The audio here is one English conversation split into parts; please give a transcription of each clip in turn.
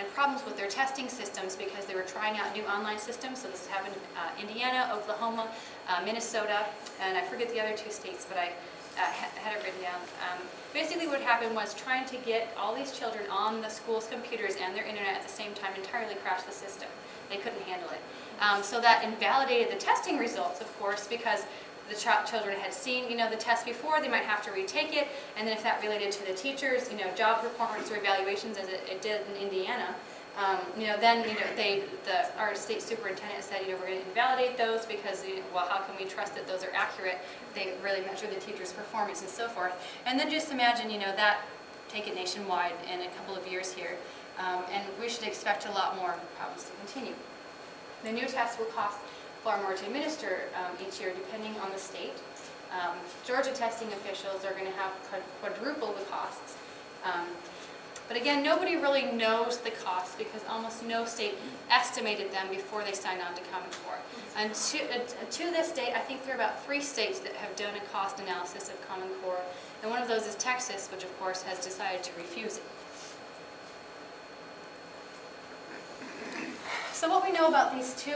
and problems with their testing systems because they were trying out new online systems. So this happened in Indiana, Oklahoma, Minnesota, and I forget the other 2 states, but I had it written down. Basically what happened was trying to get all these children on the school's computers and their internet at the same time entirely crashed the system. They couldn't handle it. So that invalidated the testing results, of course, because the children had seen, the test before, they might have to retake it, and then if that related to the teachers, job performance or evaluations as it did in Indiana, then our state superintendent said, we're going to invalidate those because, well, how can we trust that those are accurate? They really measure the teacher's performance and so forth. And then just imagine, that take it nationwide in a couple of years here, and we should expect a lot more problems to continue. The new test will cost far more to administer each year, depending on the state. Georgia testing officials are going to have quadruple the costs. But again, nobody really knows the costs because almost no state estimated them before they signed on to Common Core. And to this date, I think there are about 3 states that have done a cost analysis of Common Core, and one of those is Texas, which of course has decided to refuse it. So what we know about these 2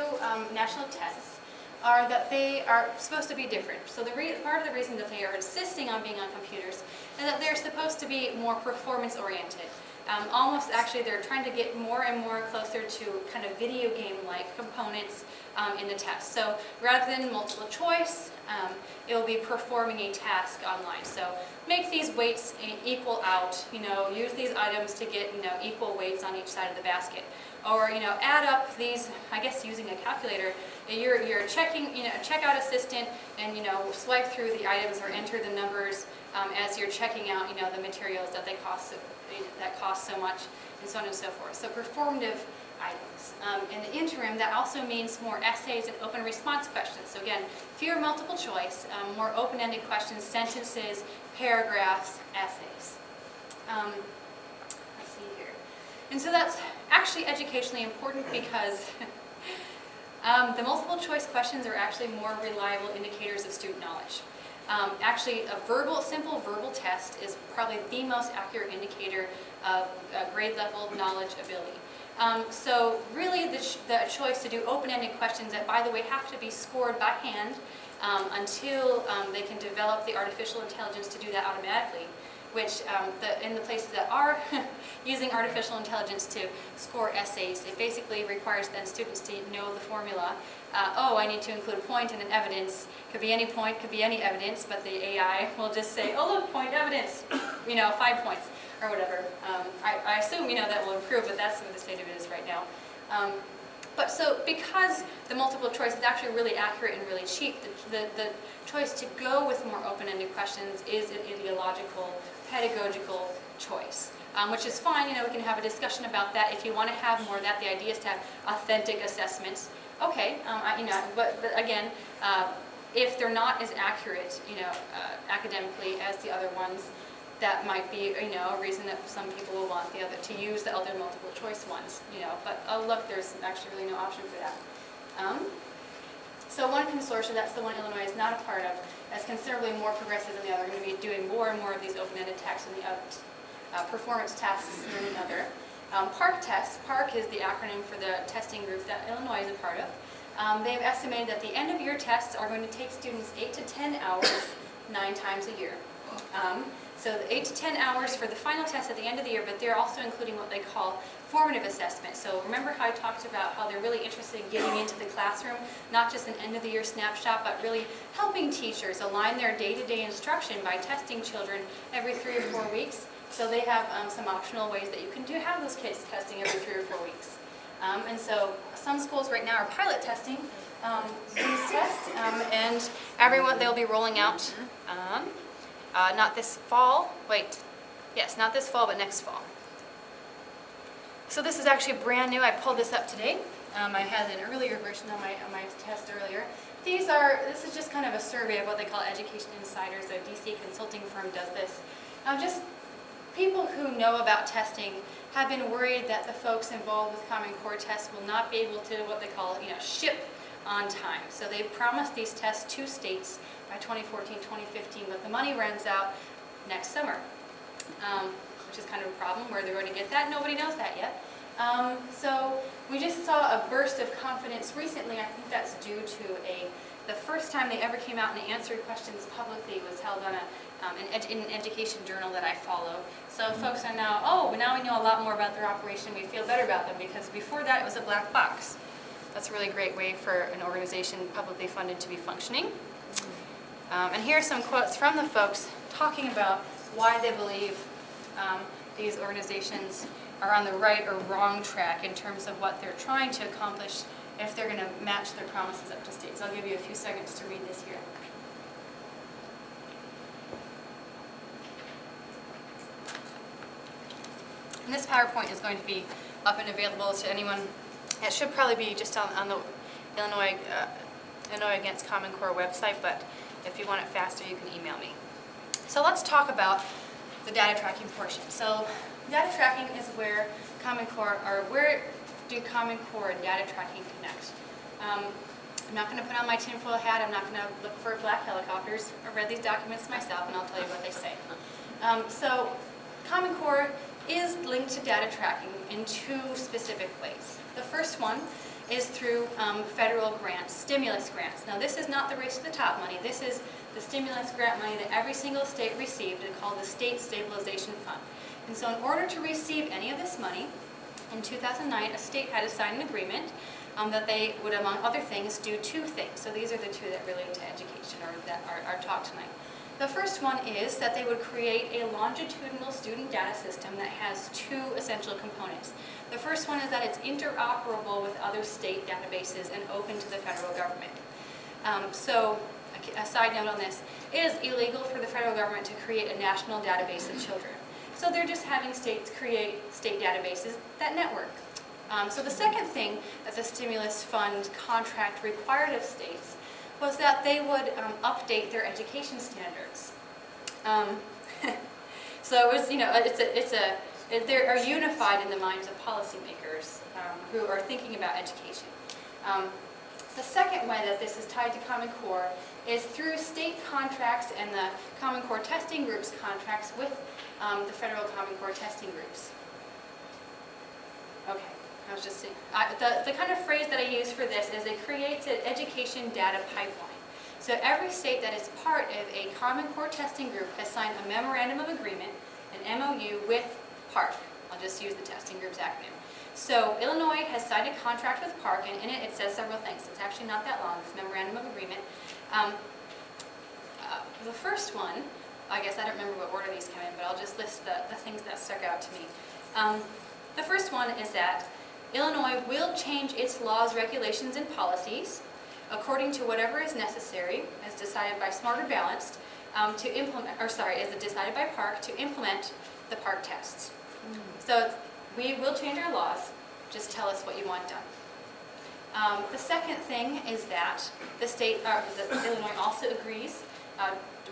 national tests are that they are supposed to be different. So part of the reason that they are insisting on being on computers is that they're supposed to be more performance-oriented. Almost actually they're trying to get more and more closer to kind of video game-like components in the test. So rather than multiple choice, it will be performing a task online. So make these weights equal out, use these items to get, equal weights on each side of the basket. Or, add up these, I guess using a calculator, you're checking, checkout assistant and, swipe through the items or enter the numbers as you're checking out, the materials that cost so much, and so on and so forth. So performative items. In the interim, that also means more essays and open response questions. So again, fewer multiple choice, more open-ended questions, sentences, paragraphs, essays. Let's see here. And so that's actually educationally important because the multiple choice questions are actually more reliable indicators of student knowledge. Actually, a simple verbal test is probably the most accurate indicator of grade level knowledge ability. So really the choice to do open-ended questions that, by the way, have to be scored by hand until they can develop the artificial intelligence to do that automatically, which in the places that are using artificial intelligence to score essays, it basically requires then students to know the formula. I need to include a point and an evidence. Could be any point, could be any evidence, but the AI will just say, oh look, point, evidence, 5 points, or whatever. I assume, that will improve, but that's what the state of it is right now. But so because the multiple choice is actually really accurate and really cheap, the choice to go with more open-ended questions is an ideological, pedagogical choice. Which is fine, we can have a discussion about that if you want to have more of that. The idea is to have authentic assessments. Okay, but again, if they're not as accurate, academically as the other ones, that might be, a reason that some people will want to use the other multiple choice ones, But oh look, there's actually really no option for that. So one consortium, that's the one Illinois is not a part of, that's considerably more progressive than the other, going to be doing more and more of these open-ended tasks than the other. Performance tasks than another. PARCC tests. PARCC is the acronym for the testing group that Illinois is a part of. They've estimated that the end-of-year tests are going to take students 8 to 10 hours 9 times a year. So 8 to 10 hours for the final test at the end of the year, but they're also including what they call formative assessment. So remember how I talked about how they're really interested in getting into the classroom, not just an end-of-the-year snapshot, but really helping teachers align their day-to-day instruction by testing children every 3 or 4 weeks. So they have some optional ways that you can have those kids testing every 3 or 4 weeks. And so some schools right now are pilot testing these tests, and they'll be rolling out not this fall, not this fall, but next fall. So this is actually brand new. I pulled this up today. I had an earlier version on my test earlier. This is just kind of a survey of what they call Education Insiders. A DC consulting firm does this. Just people who know about testing have been worried that the folks involved with Common Core tests will not be able to what they call, ship on time. So they've promised these tests to states by 2014, 2015, but the money runs out next summer, which is kind of a problem. Where they're going to get that, nobody knows that yet. So we just saw a burst of confidence recently. I think that's due to the first time they ever came out and answered questions publicly was held on in an education journal that I follow. So folks are now, now we know a lot more about their operation. We feel better about them because before that it was a black box. That's a really great way for an organization publicly funded to be functioning. And here are some quotes from the folks talking about why they believe these organizations are on the right or wrong track in terms of what they're trying to accomplish if they're going to match their promises up to state. So I'll give you a few seconds to read this here. And this PowerPoint is going to be up and available to anyone. It should probably be just on the Illinois Against Common Core website, but if you want it faster, you can email me. So let's talk about the data tracking portion. So data tracking is where Common Core, or where do Common Core and data tracking connect? I'm not going to put on my tinfoil hat. I'm not going to look for black helicopters. I've read these documents myself, and I'll tell you what they say. So Common Core is linked to data tracking in two specific ways. The first one is through federal grants, stimulus grants. Now this is not the race to the top money. This is the stimulus grant money that every single state received. It's called the State Stabilization Fund. And so in order to receive any of this money, in 2009 a state had to sign an agreement that they would, among other things, do two things. So these are the two that relate to education, or that are taught tonight. The first one is that they would create a longitudinal student data system that has two essential components. The first one is that it's interoperable with other state databases and open to the federal government. So a side note on this, it is illegal for the federal government to create a national database of children. So they're just having states create state databases that network. So the second thing that the stimulus fund contract required of states was that they would update their education standards. So it was, they are unified in the minds of policymakers who are thinking about education. The second way that this is tied to Common Core is through state contracts and the Common Core testing groups contracts with the federal Common Core testing groups. Okay. I was just saying, the kind of phrase that I use for this is it creates an education data pipeline. So every state that is part of a Common Core testing group has signed a memorandum of agreement, an MOU, with PARCC. I'll just use the testing group's acronym. So Illinois has signed a contract with PARCC, and in it it says several things. It's actually not that long, this memorandum of agreement. The first one, I guess I don't remember what order these come in, but I'll just list the things that stuck out to me. The first one is that Illinois will change its laws, regulations, and policies according to whatever is necessary, as decided by Smart or Balanced, to implement, as decided by PARCC, to implement the PARCC tests. So we will change our laws, just tell us what you want done. The second thing is that Illinois also agrees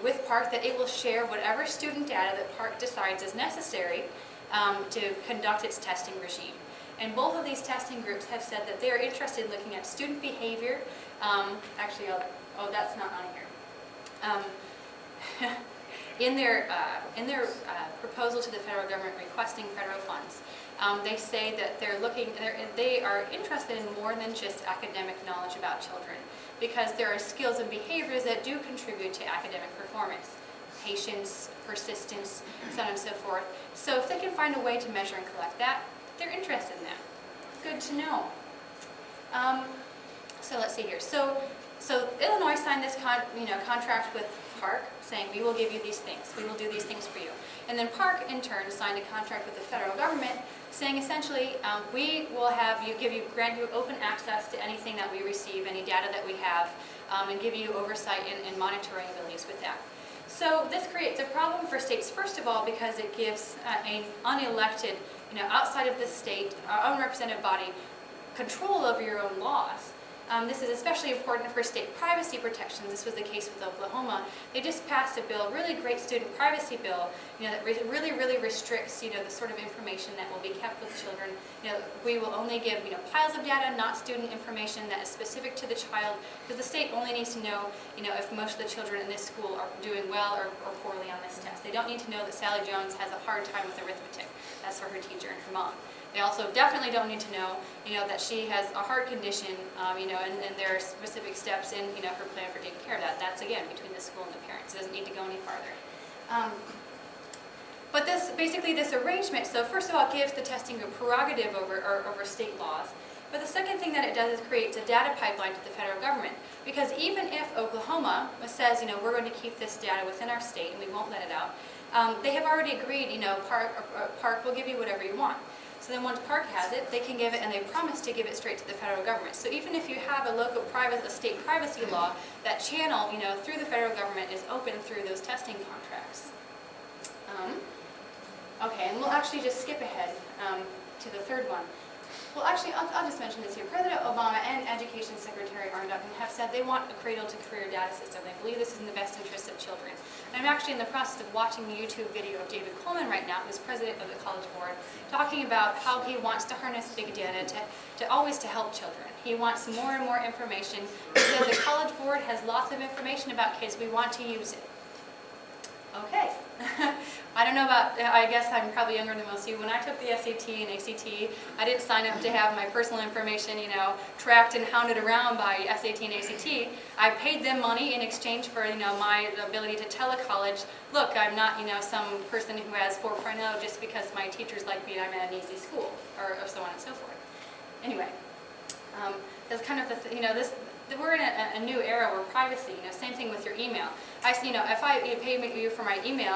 with PARCC that it will share whatever student data that PARCC decides is necessary to conduct its testing regime. And both of these testing groups have said that they are interested in looking at student behavior. That's not on here. In their proposal to the federal government requesting federal funds, they say that they are interested in more than just academic knowledge about children, because there are skills and behaviors that do contribute to academic performance. Patience, persistence, so on and so forth. So if they can find a way to measure and collect that, they're interested in that. Good to know. So let's see here. So Illinois signed this contract with PARCC, saying we will give you these things. We will do these things for you. And then PARCC in turn signed a contract with the federal government, saying essentially we will grant you open access to anything that we receive, any data that we have, and give you oversight and monitoring abilities with that. So this creates a problem for states, first of all, because it gives an unelected, outside of the state, unrepresented body, control over your own laws. This is especially important for state privacy protections. This was the case with Oklahoma. They just passed a bill, really great student privacy bill, that really restricts, the sort of information that will be kept with children. We will only give, piles of data, not student information that is specific to the child, because the state only needs to know, if most of the children in this school are doing well or poorly on this test. They don't need to know that Sally Jones has a hard time with arithmetic. That's for her teacher and her mom. They also definitely don't need to know, that she has a heart condition, and there are specific steps in, her plan for taking care of that. That's, again, between the school and the parents. It doesn't need to go any farther. But this arrangement, so first of all, it gives the testing a prerogative over state laws. But the second thing that it does is creates a data pipeline to the federal government. Because even if Oklahoma says, we're going to keep this data within our state and we won't let it out, they have already agreed, Park will give you whatever you want. So then once Park has it, they can give it, and they promise to give it straight to the federal government. So even if you have a state privacy law, that channel, through the federal government is open through those testing contracts. Okay, and we'll actually just skip ahead to the third one. Well, actually, I'll just mention this here. President Obama and Education Secretary Arne Duncan have said they want a cradle-to-career data system. They believe this is in the best interest of children. And I'm actually in the process of watching the YouTube video of David Coleman right now, who's president of the College Board, talking about how he wants to harness big data to always help children. He wants more and more information. He said the College Board has lots of information about kids. We want to use it. Okay. I don't know about, I guess I'm probably younger than most of you. When I took the SAT and ACT, I didn't sign up to have my personal information, tracked and hounded around by SAT and ACT. I paid them money in exchange for, my ability to tell a college, look, I'm not, some person who has 4.0 just because my teachers like me and I'm at an easy school, or so on and so forth. Anyway, that's kind of we're in a new era where privacy, same thing with your email. I see, if I pay you for my email,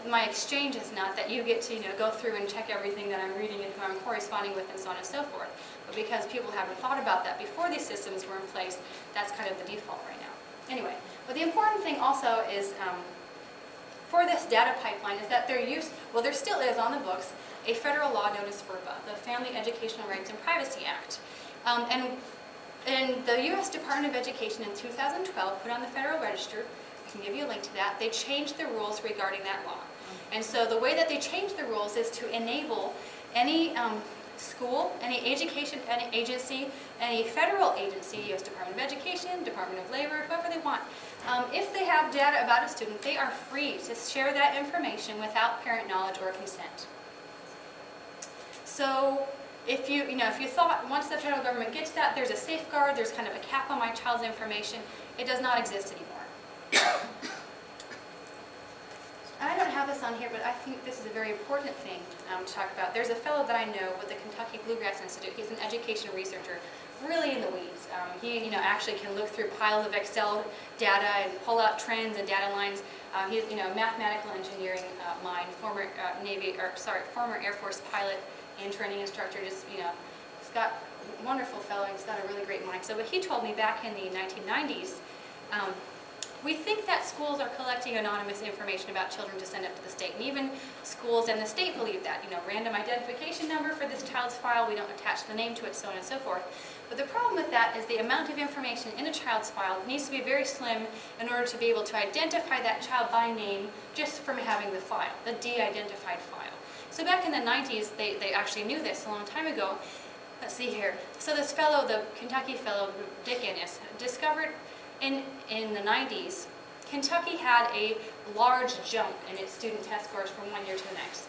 my exchange is not that you get to, go through and check everything that I'm reading and who I'm corresponding with and so on and so forth. But because people haven't thought about that before these systems were in place, that's kind of the default right now. Anyway, but the important thing also is, for this data pipeline, is that there still is on the books a federal law known as FERPA, the Family Educational Rights and Privacy Act. And the U.S. Department of Education in 2012 put on the Federal Register, I can give you a link to that, they changed the rules regarding that law. And so the way that they changed the rules is to enable any school, any education, any agency, any federal agency, U.S. Department of Education, Department of Labor, whoever they want, if they have data about a student, they are free to share that information without parent knowledge or consent. So, if you thought once the federal government gets that, there's a safeguard, there's kind of a cap on my child's information, it does not exist anymore. I don't have this on here, but I think this is a very important thing to talk about. There's a fellow that I know with the Kentucky Bluegrass Institute. He's an education researcher, really in the weeds. He actually can look through piles of Excel data and pull out trends and data lines. He's a mathematical engineering mind, former Air Force pilot and training instructor. He's got a wonderful fellow. He's got a really great mind. So, what he told me back in the 1990s. We think that schools are collecting anonymous information about children to send up to the state, and even schools and the state believe that. Random identification number for this child's file, we don't attach the name to it, so on and so forth. But the problem with that is the amount of information in a child's file needs to be very slim in order to be able to identify that child by name just from having the file, the de-identified file. So back in the 90s, they actually knew this a long time ago. Let's see here. So this fellow, the Kentucky fellow, Dick Ennis, discovered in the 90s, Kentucky had a large jump in its student test scores from one year to the next.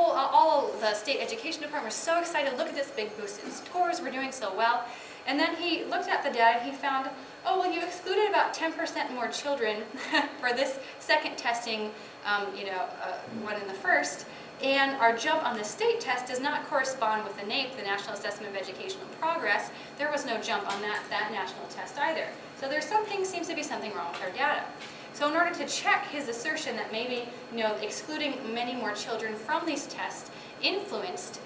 All the state education department was so excited. Look at this big boost in scores. We're doing so well. And then he looked at the data. And he found, oh well, you excluded about 10% more children for this second testing, one in the first. And our jump on the state test does not correspond with the NAEP, the National Assessment of Educational Progress. There was no jump on that national test either. So seems to be something wrong with our data. So in order to check his assertion that maybe, excluding many more children from these tests influenced,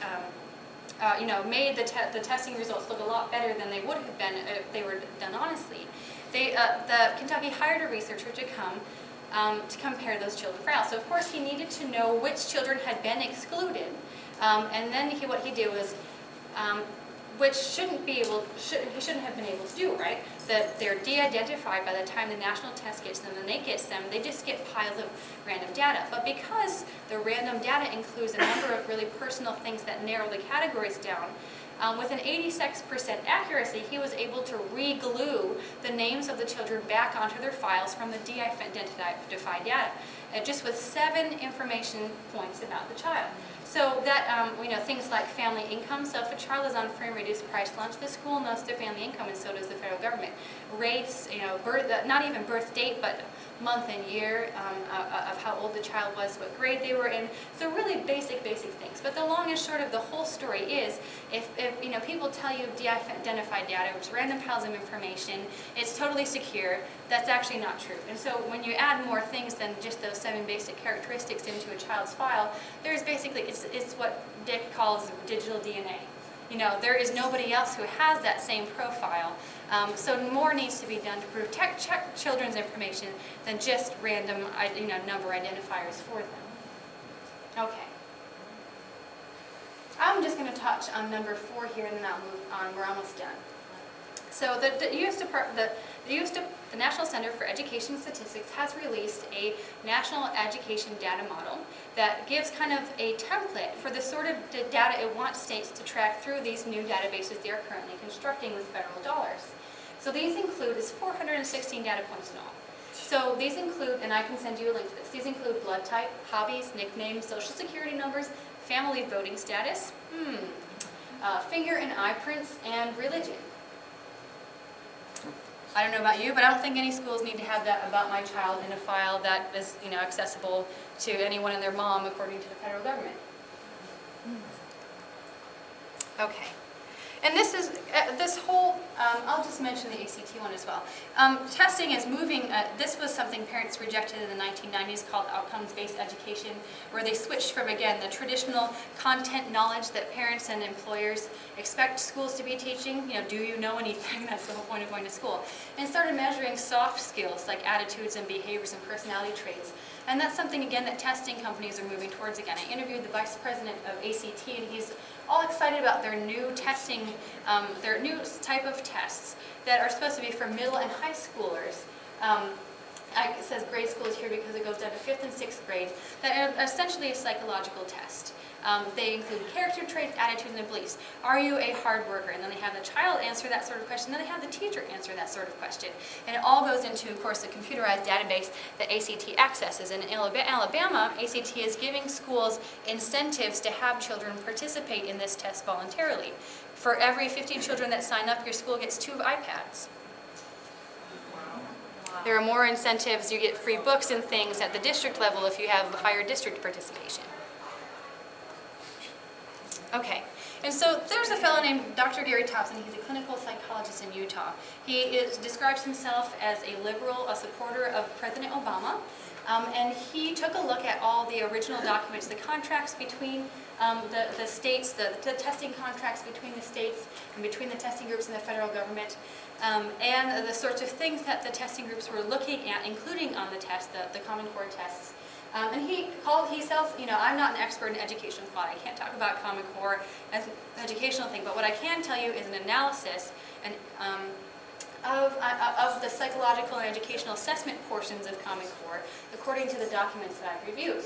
made the testing results look a lot better than they would have been if they were done honestly, the Kentucky hired a researcher to come to compare those children files. So of course he needed to know which children had been excluded, and then what he did was, which he shouldn't have been able to do, right? That they're de-identified by the time the national test gets them, and they gets them, they just get piles of random data. But because the random data includes a number of really personal things that narrow the categories down, with an 86% accuracy, he was able to re-glue the names of the children back onto their files from the de-identified data, just with 7 information points about the child. So that, we know things like family income. So if a child is on free and reduced price lunch, the school knows their family income, and so does the federal government. Race, birth, not even birth date, but month and year of how old the child was, what grade they were in. So really basic things. But the long and short of the whole story is, if people tell you de-identified data, which is random piles of information, it's totally secure, that's actually not true. And so when you add more things than just those 7 basic characteristics into a child's file, there's basically, it's what Dick calls digital DNA. There is nobody else who has that same profile. So more needs to be done to protect children's information than just random number identifiers for them. Okay. I'm just going to touch on number 4 here, and then I'll move on. We're almost done. So the National Center for Education Statistics has released a national education data model that gives kind of a template for the sort of data it wants states to track through these new databases they are currently constructing with federal dollars. So these include, it's 416 data points in all. So these include, and I can send you a link to this, these include blood type, hobbies, nicknames, social security numbers, family voting status, finger and eye prints, and religion. I don't know about you, but I don't think any schools need to have that about my child in a file that is, accessible to anyone and their mom according to the federal government. Okay. And this is, this whole, I'll just mention the ACT one as well. Testing is moving, this was something parents rejected in the 1990s called outcomes-based education, where they switched from, again, the traditional content knowledge that parents and employers expect schools to be teaching, do you know anything? That's the whole point of going to school. And started measuring soft skills like attitudes and behaviors and personality traits. And that's something, again, that testing companies are moving towards again. I interviewed the vice president of ACT, and he's all excited about their new testing, their new type of tests that are supposed to be for middle and high schoolers. It says grade schools here because it goes down to 5th and 6th grade, that are essentially a psychological test. They include character traits, attitudes, and beliefs. Are you a hard worker? And then they have the child answer that sort of question, then they have the teacher answer that sort of question. And it all goes into, of course, the computerized database that ACT accesses. And in Alabama, ACT is giving schools incentives to have children participate in this test voluntarily. For every 50 children that sign up, your school gets 2 iPads. There are more incentives. You get free books and things at the district level if you have higher district participation. Okay, and so there's a fellow named Dr. Gary Thompson. He's a clinical psychologist in Utah. He describes himself as a liberal, a supporter of President Obama, and he took a look at all the original documents, the contracts between the states, the testing contracts between the states and between the testing groups and the federal government, and the sorts of things that the testing groups were looking at, including on the test, the Common Core tests. And he says, I'm not an expert in education thought. I can't talk about Common Core as an educational thing, but what I can tell you is an analysis of the psychological and educational assessment portions of Common Core, according to the documents that I've reviewed.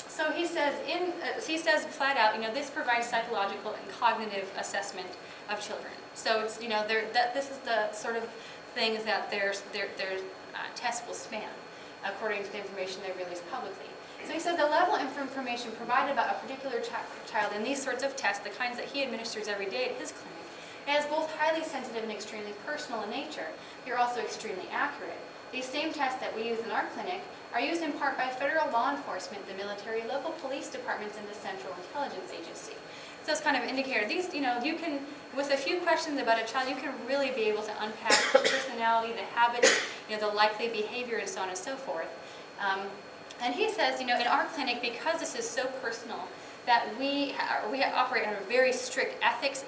So he says flat out, this provides psychological and cognitive assessment of children. So it's, this is the sort of things that their tests will span, according to the information they release publicly. So he says the level of information provided about a particular child in these sorts of tests, the kinds that he administers every day at his clinic, is both highly sensitive and extremely personal in nature. They're also extremely accurate. These same tests that we use in our clinic are used in part by federal law enforcement, the military, local police departments, and the Central Intelligence Agency. So it's kind of an indicator. These, you can, with a few questions about a child, you can really be able to unpack the personality, the habits, the likely behavior, and so on and so forth. And he says, in our clinic, because this is so personal, that we operate under very strict ethics,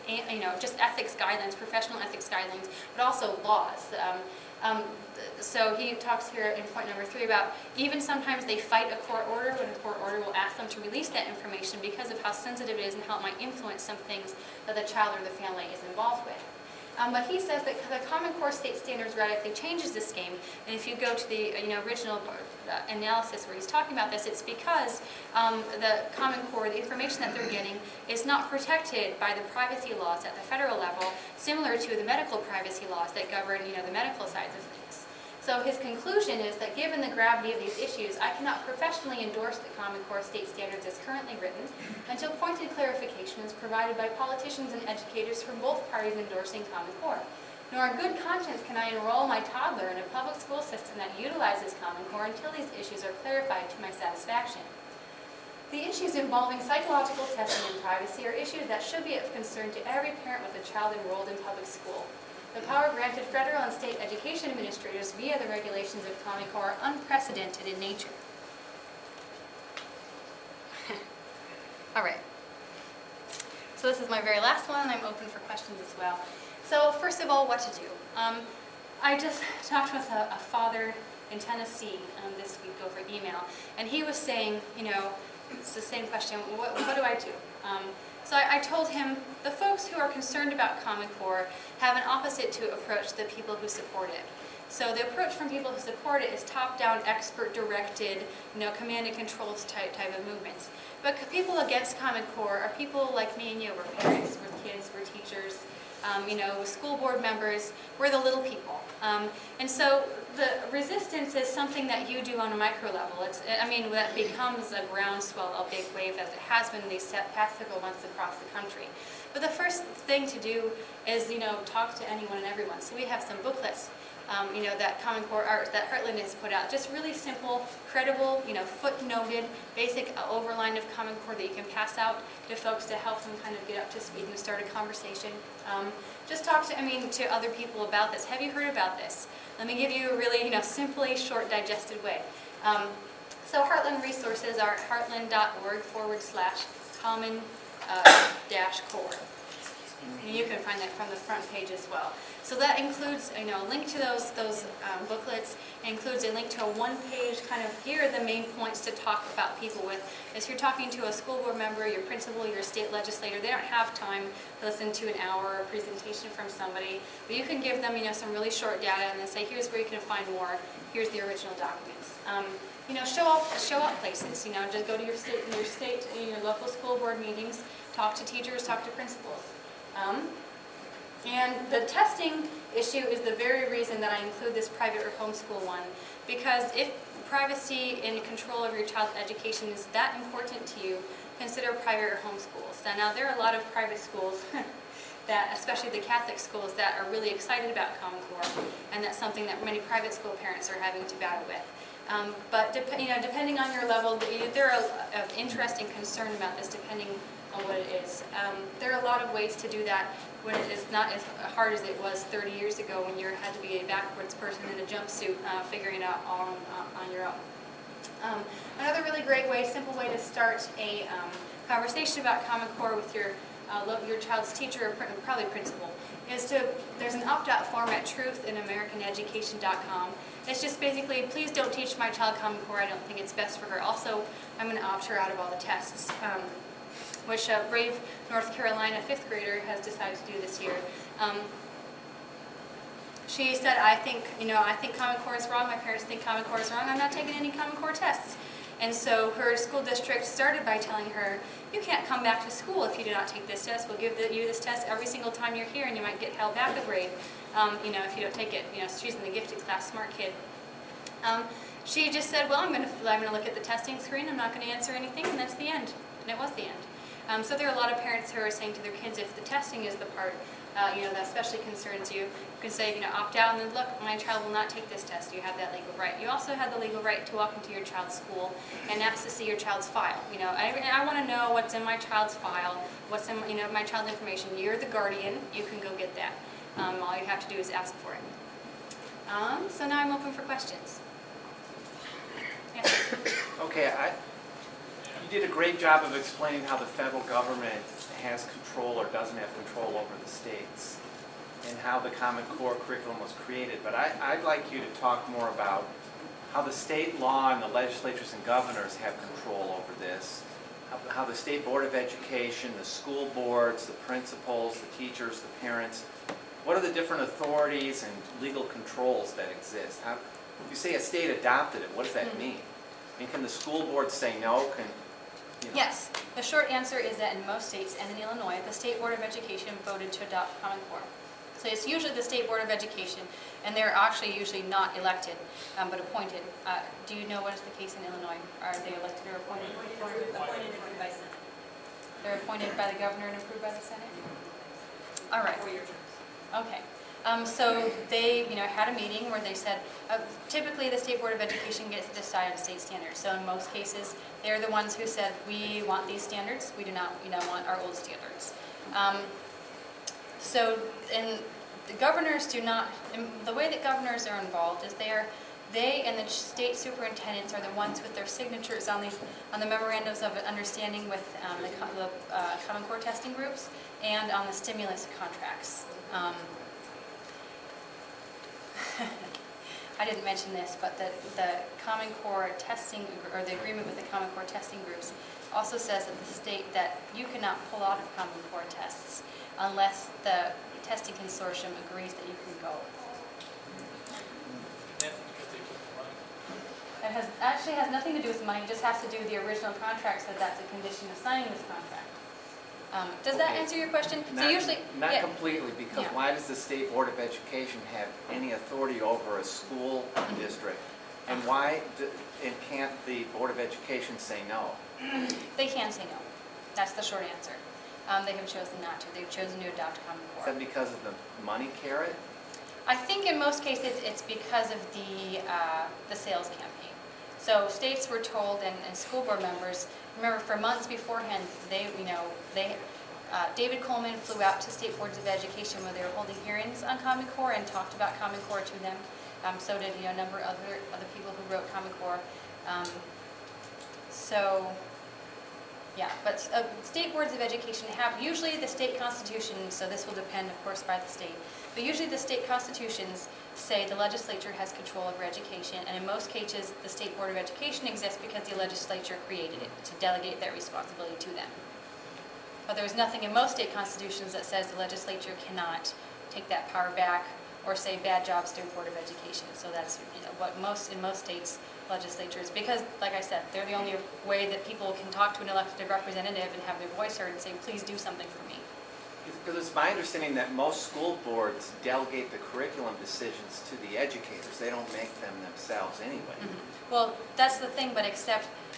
just ethics guidelines, professional ethics guidelines, but also laws. So he talks here in point number 3 about even sometimes they fight a court order when a court order will ask them to release that information because of how sensitive it is and how it might influence some things that the child or the family is involved with. But he says that the Common Core state standards radically changes this game. And if you go to the original analysis where he's talking about this, it's because the Common Core, the information that they're getting, is not protected by the privacy laws at the federal level, similar to the medical privacy laws that govern the medical sides of things. So his conclusion is that given the gravity of these issues, I cannot professionally endorse the Common Core state standards as currently written until pointed clarification is provided by politicians and educators from both parties endorsing Common Core. Nor in good conscience can I enroll my toddler in a public school system that utilizes Common Core until these issues are clarified to my satisfaction. The issues involving psychological testing and privacy are issues that should be of concern to every parent with a child enrolled in public school. The power granted federal and state education administrators via the regulations of Common Core are unprecedented in nature. All right. So this is my very last one. I'm open for questions as well. So first of all, what to do. I just talked with a father in Tennessee this week over email, and he was saying, it's the same question, what do I do? So I told him the folks who are concerned about Common Core have an opposite to approach the people who support it. So the approach from people who support it is top-down, expert-directed, command and control type of movements. But people against Common Core are people like me and you. We're parents, we're kids, we're teachers, school board members. We're the little people. And so the resistance is something that you do on a micro level. That becomes a groundswell, a big wave, as it has been these past several months across the country. But the first thing to do is, talk to anyone and everyone. So we have some booklets, that Common Core that Heartland has put out. Just really simple, credible, footnoted, basic overline of Common Core that you can pass out to folks to help them kind of get up to speed and start a conversation. Just talk to other people about this. Have you heard about this? Let me give you a really, simply short, digested way. So Heartland resources are heartland.org/common-core. And you can find that from the front page as well. So that includes, a link to those booklets. It includes a link to a one-page kind of, here are the main points to talk about people with. If you're talking to a school board member, your principal, your state legislator, they don't have time to listen to an hour of presentation from somebody. But you can give them, some really short data and then say, here's where you can find more. Here's the original documents. Show up places. Just go to your local school board meetings. Talk to teachers. Talk to principals. And the testing issue is the very reason that I include this private or homeschool one, because if privacy and control over your child's education is that important to you, consider private or homeschools. So now there are a lot of private schools that, especially the Catholic schools, that are really excited about Common Core, and that's something that many private school parents are having to battle with. But depending on your level, there are of interest and concern about this depending on what it is. There are a lot of ways to do that when it is not as hard as it was 30 years ago when you had to be a backwards person in a jumpsuit figuring it out all on your own. Another really great way, simple way to start a conversation about Common Core with your child's teacher or probably principal is there's an opt-out form at truthinamericaneducation.com. It's just basically, please don't teach my child Common Core. I don't think it's best for her. Also, I'm going to opt her out of all the tests. Which a brave North Carolina 5th grader has decided to do this year. She said, I think Common Core is wrong. My parents think Common Core is wrong. I'm not taking any Common Core tests. And so her school district started by telling her, you can't come back to school if you do not take this test. We'll give you this test every single time you're here, and you might get held back a grade, if you don't take it. She's in the gifted class, smart kid. She just said, well, I'm going to look at the testing screen. I'm not going to answer anything, and that's the end. And it was the end. So there are a lot of parents who are saying to their kids, if the testing is the part that especially concerns you, you can say, opt out, and then look, my child will not take this test. You have that legal right. You also have the legal right to walk into your child's school and ask to see your child's file. I want to know what's in my child's file, what's in my child's information. You're the guardian. You can go get that. All you have to do is ask for it. So now I'm open for questions. Yes. Okay, you did a great job of explaining how the federal government has control or doesn't have control over the states and how the Common Core curriculum was created. But I'd like you to talk more about how the state law and the legislatures and governors have control over this, how the State Board of Education, the school boards, the principals, the teachers, the parents, What are the different authorities and legal controls that exist? How, if you say a state adopted it, what does that mean? I mean, can the school board say no? Can, you know? Yes, the short answer is that in most states and in Illinois, the State Board of Education voted to adopt Common Core. So it's usually the State Board of Education, and they're actually usually not elected, but appointed. Do you know what is the case in Illinois? Are they elected or appointed? Appointed and approved by Senate. They're appointed by the governor and approved by the Senate? All right. 4-year terms. Okay. So they, had a meeting where they said, typically the State Board of Education gets to decide on state standards. So in most cases, they're the ones who said, we want these standards. We do not, want our old standards. And the governors do not, the way that governors are involved is they and the state superintendents are the ones with their signatures on the memorandums of understanding with the Common Core testing groups and on the stimulus contracts. I didn't mention this, but the Common Core testing, or the agreement with the Common Core testing groups also says that the state that you cannot pull out of Common Core tests unless the testing consortium agrees that you can go. It actually has nothing to do with money, it just has to do with the original contract, so that's a condition of signing this contract. Does that Okay. answer your question? Not yeah. completely, because Yeah. why does the State Board of Education have any authority over a school district? And and can't the Board of Education say no? They can say no. That's the short answer. They have chosen not to. They've chosen to adopt Common Is Core. that because of the money carrot? I think in most cases it's because of the sales campaign. So states were told, and school board members, remember for months beforehand, David Coleman flew out to state boards of education where they were holding hearings on Common Core and talked about Common Core to them. So did a number of other people who wrote Common Core. But state boards of education have usually the state constitution, so this will depend, of course, by the state. But usually the state constitutions say the legislature has control over education, and in most cases, the State Board of Education exists because the legislature created it to delegate that responsibility to them. But there's nothing in most state constitutions that says the legislature cannot take that power back or say bad job State Board of Education. So that's what in most states legislatures, because like I said, they're the only way that people can talk to an elected representative and have their voice heard and say, please do something for me. Because it's my understanding that most school boards delegate the curriculum decisions to the educators. They don't make them themselves anyway. Mm-hmm. Well, that's the thing,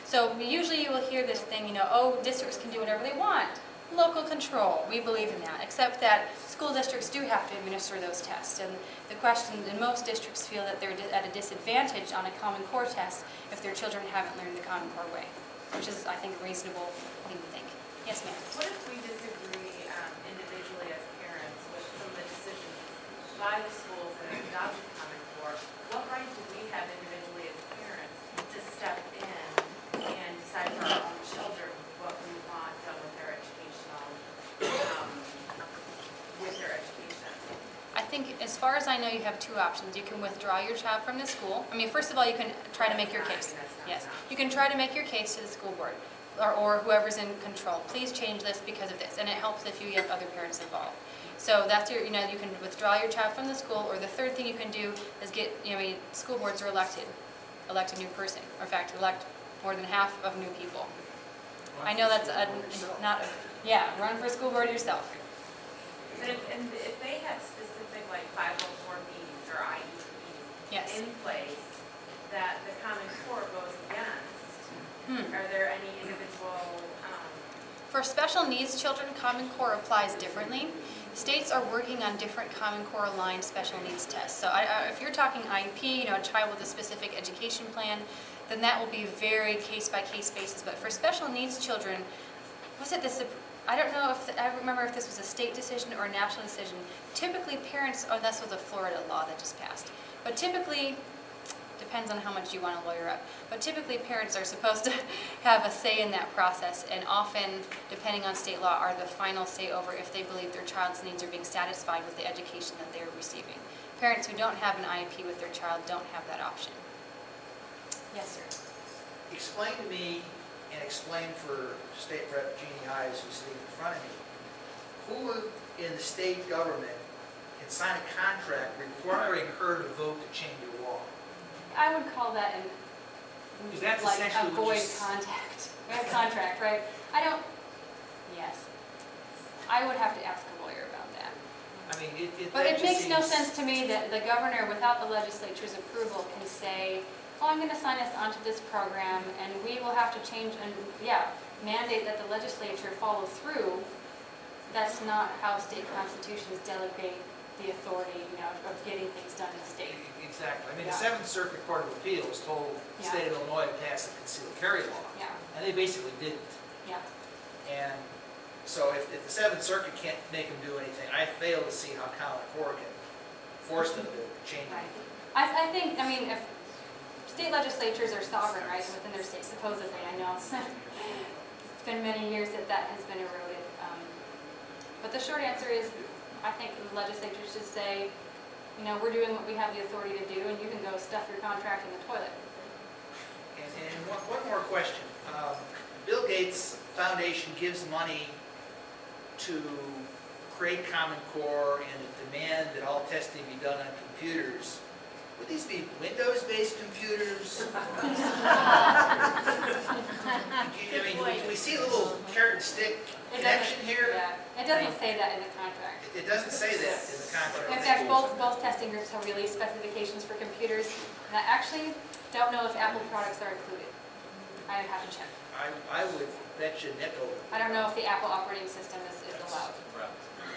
so usually you will hear this thing, districts can do whatever they want. Local control, we believe in that, except that school districts do have to administer those tests. And the question, and most districts feel that they're at a disadvantage on a Common Core test if their children haven't learned the Common Core way, which is, I think, a reasonable thing to think. Yes, ma'am? What if we disagree individually as parents with some of the decisions by the schools that have adopted Common Core? What right do we have individually as parents to step in and decide for our own children what we want done with their education? I think, as far as I know, you have two options. You can withdraw your child from the school. I mean, first of all, you can try to make your case. Yes, you can try to make your case to the school board or whoever's in control. Please change this because of this, and it helps if you get other parents involved. So that's you can withdraw your child from the school, or the third thing you can do is school boards are elect a new person, or in fact, elect more than half of new people. I know that's run for school board yourself. But if they have specific 504Bs or IEPs Yes. in place that the Common Core goes against, are there any individual? For special needs children, Common Core applies differently. States are working on different Common Core aligned special needs tests. So if you're talking IEP, a child with a specific education plan, then that will be very case-by-case basis. But for special needs children, I don't know I remember if this was a state decision or a national decision. Typically parents, this was a Florida law that just passed, but typically, depends on how much you want to lawyer up, but typically parents are supposed to have a say in that process, and often, depending on state law, are the final say over if they believe their child's needs are being satisfied with the education that they're receiving. Parents who don't have an IEP with their child don't have that option. Yes, sir. Explain to me, and explain for State Rep Jeannie Hayes, who's sitting in front of me, who in the state government can sign a contract requiring her to vote to change the law. I would call that an, Because that's like, essentially a what void contract, right? I don't, yes. I would have to ask a lawyer about that. I mean, But that it just makes no seems- sense to me that the governor, without the legislature's approval, can say, oh, I'm gonna sign us onto this program, and we will have to change, and, yeah, mandate that the legislature follow through. That's not how state constitutions delegate the authority, of getting things done in the state. Exactly. I mean, the Yeah. Seventh Circuit Court of Appeals told the Yeah. state of Illinois to pass a concealed carry law, Yeah, and they basically didn't. yeah. And so if the Seventh Circuit can't make them do anything, I fail to see how Common Core can force them to change Right. it. I think, if state legislatures are sovereign, right, within their state, supposedly, I know. It's been many years that has been eroded. But the short answer is, I think the legislature should say, we're doing what we have the authority to do, and you can go stuff your contract in the toilet. And one more question. Bill Gates Foundation gives money to create Common Core and demand that all testing be done on computers. Would these be Windows-based computers? I mean, we see a little carrot and stick It connection doesn't- here. Yeah, it doesn't say that in the contract. It doesn't say that in the contract. In fact, both testing groups have released specifications for computers, and I actually don't know if Apple products are included. I would have to check. I would bet you nickel. I don't know if the Apple operating system is allowed. Right.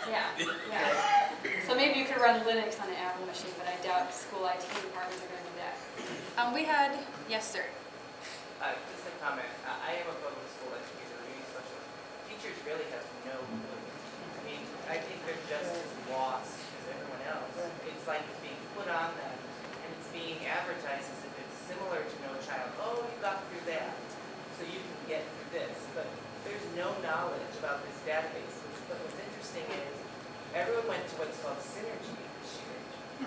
Yeah, yeah. So maybe you could run Linux on an Apple machine, but I doubt school IT departments are going to do that. Yes, sir. Just a comment. I am a public school educator, reading specialist. Teachers really have no clue. I mean, I think they're just as lost as everyone else. It's like it's being put on them, and it's being advertised as if it's similar to No Child. Oh, you got through that, so you can get through this. But there's no knowledge about this database. But what's interesting is everyone went to what's called Synergy this year.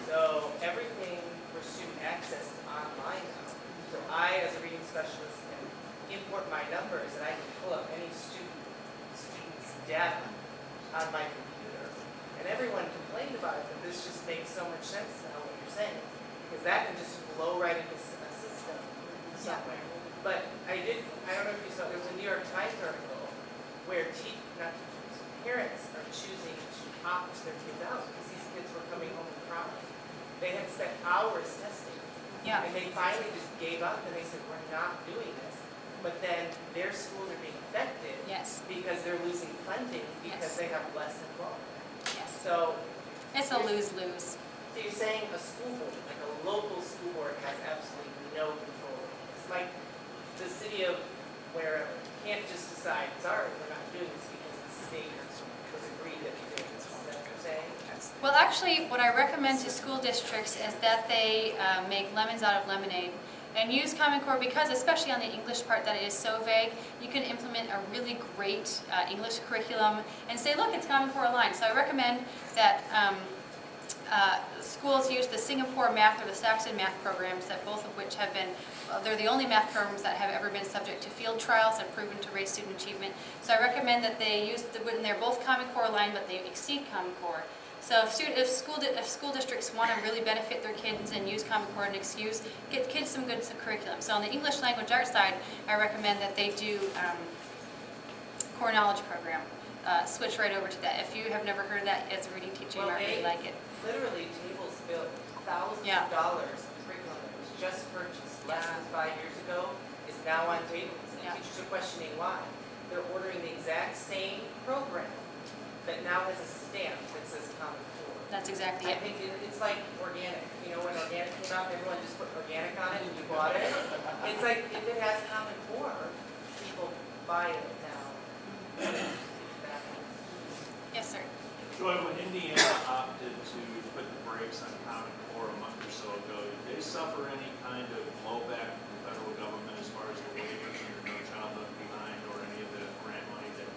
So everything for student access is online now. So I, as a reading specialist, can import my numbers and I can pull up any student's data on my computer. And everyone complained about it, but this just makes so much sense now what you're saying. Because that can just flow right into a system somewhere. But I don't know if you saw, there was a New York Times article where parents are choosing to opt their kids out because these kids were coming home and crying. They had spent hours testing. Yeah. And they finally just gave up and they said, we're not doing this. But then their schools are being affected Yes, because they're losing funding because Yes. they have less involvement. yes. So It's a lose-lose. you're saying a school board, like a local school board has absolutely no control. It's like the city of wherever can't just decide, sorry, we're not doing this because the state was agreed that we do it. Is that what you're saying? Well, actually, what I recommend to school districts is that they make lemons out of lemonade and use Common Core because, especially on the English part that it is so vague, you can implement a really great English curriculum and say, look, it's Common Core aligned. So I recommend that schools use the Singapore math or the Saxon math programs, that both of which have been, they're the only math programs that have ever been subject to field trials and proven to raise student achievement. So I recommend that they use, when they're both Common Core aligned, but they exceed Common Core. So if school districts want to really benefit their kids and use Common Core and get kids some good curriculum. So on the English language arts side, I recommend that they do Core Knowledge Program. Switch right over to that. If you have never heard of that as a reading teacher, you Well, might really like it. Literally, tables built thousands Yeah. of dollars of curriculum that was just purchased less than 5 years ago is now on tables. And Yeah. teachers are questioning why. They're ordering the exact same program that now has a stamp that says Common Core. That's exactly I it. think it's like organic. You know, when organic came out, everyone just put organic on it and you bought it. It's like, if it has Common Core, people buy it now. Yes, sir. Joy, when Indiana opted to put the brakes on Common Core a month or so ago, did they suffer any kind of blowback from the federal government as far as the waivers under No Child Left Behind or any of the grant money that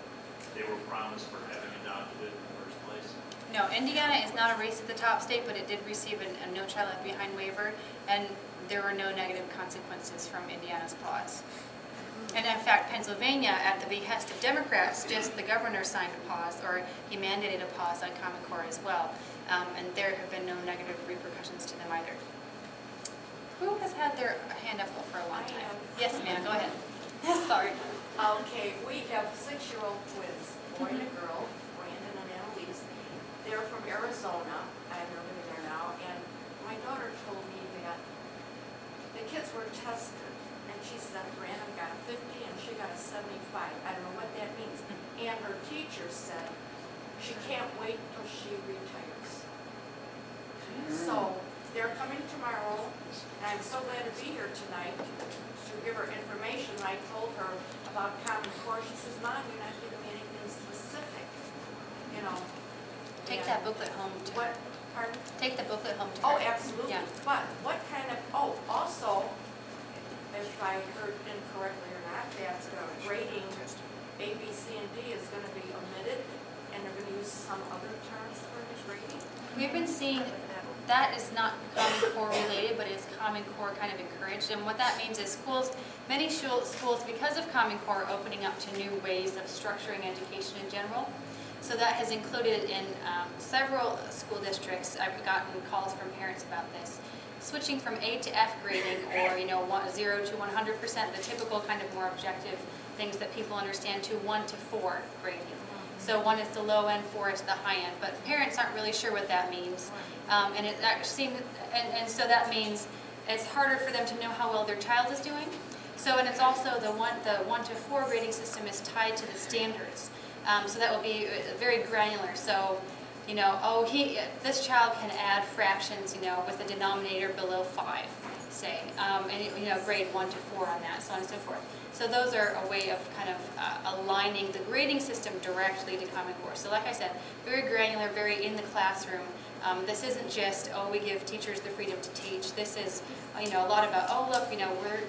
they were promised for having adopted it in the first place? No, Indiana is not a race at the top state, but it did receive a No Child Left Behind waiver, and there were no negative consequences from Indiana's pause. And in fact, Pennsylvania, at the behest of Democrats, just the governor signed a pause, or he mandated a pause on Common Core as well. And there have been no negative repercussions to them either. Who has had their hand up for a long time? Yes, ma'am, go ahead. Sorry. Okay, we have 6-year-old twins, boy and a girl, Brandon and Annalise. They're from Arizona, they're living there now, and my daughter told me that the kids were tested, and she said Brandon got a 50 and she got a 75. I don't know what that means. And her teacher said she can't wait till she retires. So they're coming tomorrow, and I'm so glad to be here tonight to give her information. I told her about Common Core. She says, Mom, you're not giving me anything specific, you know. Take And that booklet home to What, pardon? Take the booklet home to Oh, her. absolutely. Yeah. But what kind of, also, if I heard incorrectly or not, that grading A, B, C, and D is going to be omitted, and they're going to use some other terms for the grading? We've been seeing that is not Common Core related, but is Common Core kind of encouraged. And what that means is many schools, because of Common Core, are opening up to new ways of structuring education in general. So that has included in several school districts. I've gotten calls from parents about this. Switching from A to F grading, or 0 to 100%, the typical kind of more objective things that people understand, to 1 to 4 grading. So 1 is the low end, 4 is the high end. But parents aren't really sure what that means. And it actually and so that means it's harder for them to know how well their child is doing. So, and it's also the 1 to 4 grading system is tied to the standards. So that will be very granular. So, this child can add fractions, with a denominator below 5, say, and grade 1 to 4 on that, so on and so forth. So those are a way of kind of aligning the grading system directly to Common Core. So like I said, very granular, very in the classroom. This isn't just, we give teachers the freedom to teach. This is, a lot about, look, we're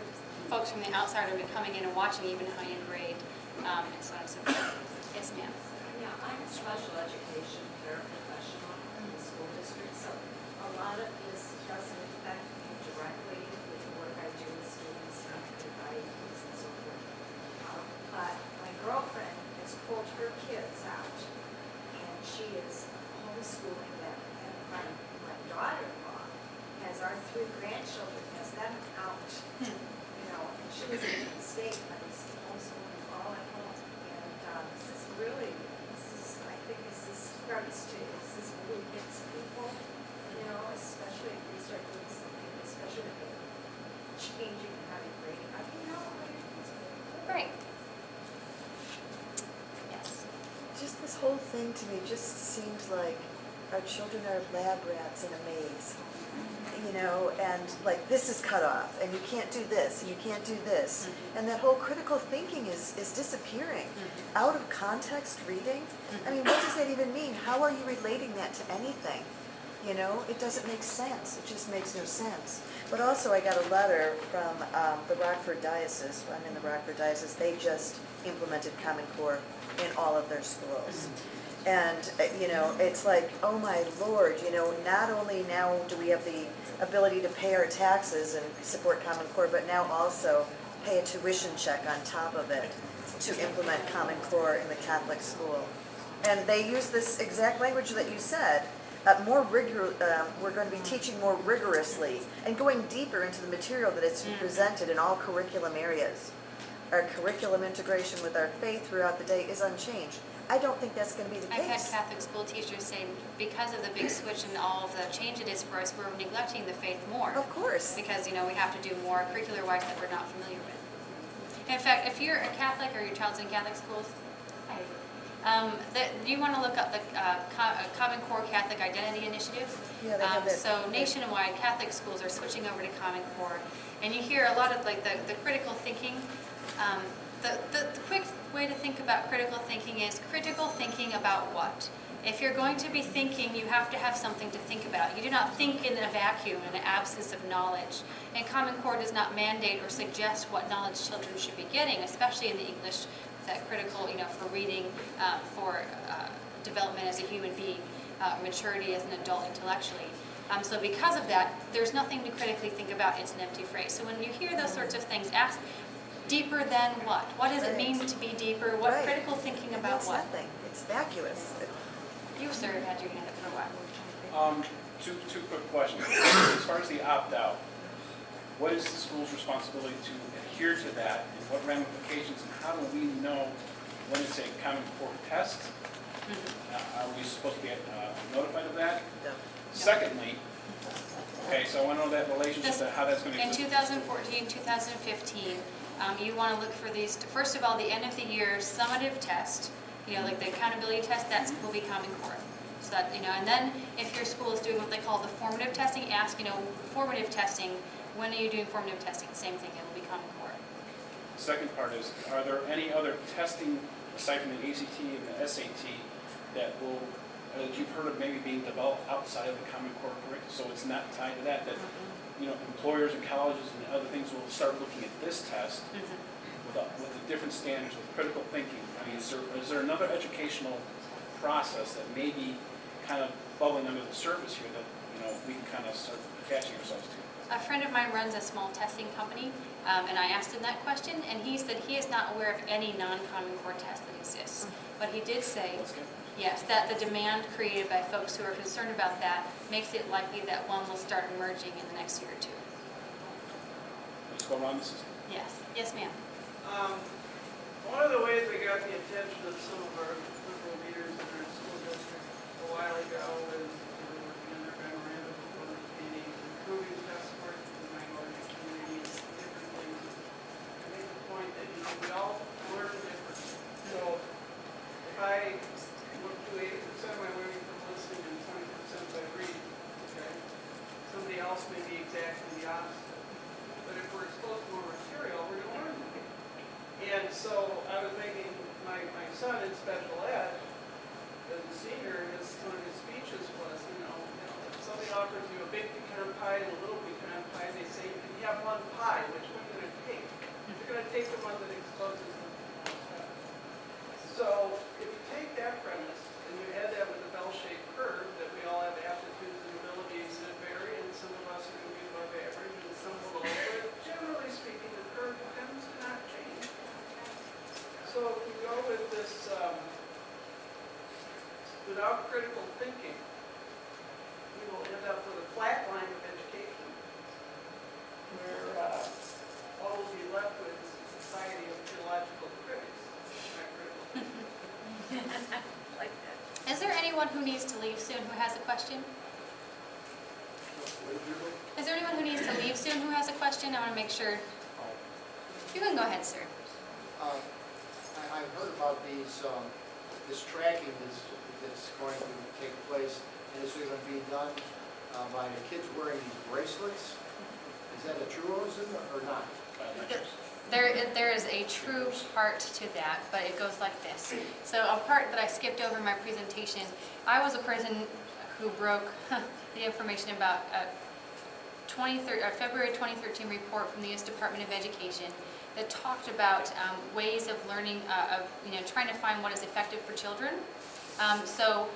folks from the outside are coming in and watching even how you grade, and so on and so forth. Yes, ma'am. Yeah, I'm a special education paraprofessional in the school district, so a lot of this doesn't affect me directly with the work I do with students and IEPs and so forth. But my girlfriend has pulled her kids out, and she is homeschooling them. And my daughter-in-law has our 3 grandchildren, has them out, and she was in the state, but is homeschooling all at home. And this is really, I think this starts to, this really hits people, especially if we start doing something, especially if they're changing how to grade. I mean, how your kids grade. Great. Yes. Just this whole thing to me just seems like our children are lab rats in a maze, and like this is cut off, and you can't do this, and you can't do this, and that whole critical thinking is disappearing. Out of context reading, I mean, what does that even mean? How are you relating that to anything? It doesn't make sense. It just makes no sense. But also, I got a letter from the Rockford Diocese. I'm in the Rockford Diocese. They just implemented Common Core in all of their schools. And, it's like, oh my Lord, not only now do we have the ability to pay our taxes and support Common Core, but now also pay a tuition check on top of it to implement Common Core in the Catholic school. And they use this exact language that you said, we're going to be teaching more rigorously and going deeper into the material that is presented in all curriculum areas. Our curriculum integration with our faith throughout the day is unchanged. I don't think that's going to be the I've had case. Catholic school teachers say, because of the big switch and all of the change it is for us, we're neglecting the faith more. Of course. Because, we have to do more curricular-wise that we're not familiar with. In fact, if you're a Catholic or your child's in Catholic schools, you want to look up the Common Core Catholic Identity Initiative. Yeah, they have that. So nationwide, Catholic schools are switching over to Common Core. And you hear a lot of the critical thinking. The quick way to think about critical thinking is critical thinking about what? If you're going to be thinking, you have to have something to think about. You do not think in a vacuum, in the absence of knowledge. And Common Core does not mandate or suggest what knowledge children should be getting, especially in the English, that critical, for reading, for development as a human being, maturity as an adult intellectually. So because of that, there's nothing to critically think about. It's an empty phrase. So when you hear those sorts of things, Deeper than what? What does it mean Right. to be deeper? What Right. critical thinking It about means what? nothing. It's vacuous. You, sir, had your hand up for a while. Two quick questions. As far as the opt-out, what is the school's responsibility to adhere to that, and what ramifications, and how do we know when it's a Common Core test? Are we supposed to be notified of that? No. Secondly, okay, so I want to know that relationship, to how that's going to In exist. 2014, 2015, you want to look for these, first of all, the end of the year summative test, like the accountability test, that will be Common Core. So that, and then if your school is doing what they call the formative testing, ask, formative testing, when are you doing formative testing? Same thing, it will be Common Core. Second part is, are there any other testing, aside from the ACT and the SAT, that will, that you've heard of maybe being developed outside of the Common Core curriculum, so it's not tied to that, employers and colleges and other things will start looking at this test with the different standards, with critical thinking? I mean, is there another educational process that may be kind of bubbling under the surface here that, we can kind of start attaching ourselves to? A friend of mine runs a small testing company, and I asked him that question, and he said he is not aware of any non-Common Core test that exists. But he did say, That's good. yes, that the demand created by folks who are concerned about that makes it likely that one will start emerging in the next year or two. Let's go around the system. Yes, yes, ma'am. One of the ways we got the attention of some of our liberal leaders in our school district a while ago was working on their memorandum of understanding, improving test scores for the minority communities, different things. I make the point that we all learn differently. So if I look to 80% of my learning from listening and 20% by reading, okay, somebody else may be exactly the opposite. But if we're exposed to more material, we're going to learn more. And so I was thinking, my son in special ed, as a senior, one of his speeches was, if somebody offers you a big pecan pie and a little pecan pie, they say, you can have one pie, which one are you going to take? You're going to take the one that exposes them to the most stuff. So if you take that premise and you add that with a bell-shaped curve, that we all have aptitudes and abilities that vary, and some of us are going to be above average and some below, but generally speaking, the curve tends to not change. So if we go with this, without critical thinking, we will end up with a flat line of education, where all we'll be left with is a society of theological critics, not critical thinkers. Like that. Is there anyone who needs to leave soon who has a question? Is there anyone who needs to leave soon who has a question? I want to make sure. You can go ahead, sir. I've heard about this tracking that's going to take place, and it's going to be done by the kids wearing these bracelets. Is that a truism or not? There is a true part to that, but it goes like this. So a part that I skipped over in my presentation, I was a person who broke the information about a February 2013 report from the U.S. Department of Education that talked about ways of learning, trying to find what is effective for children. So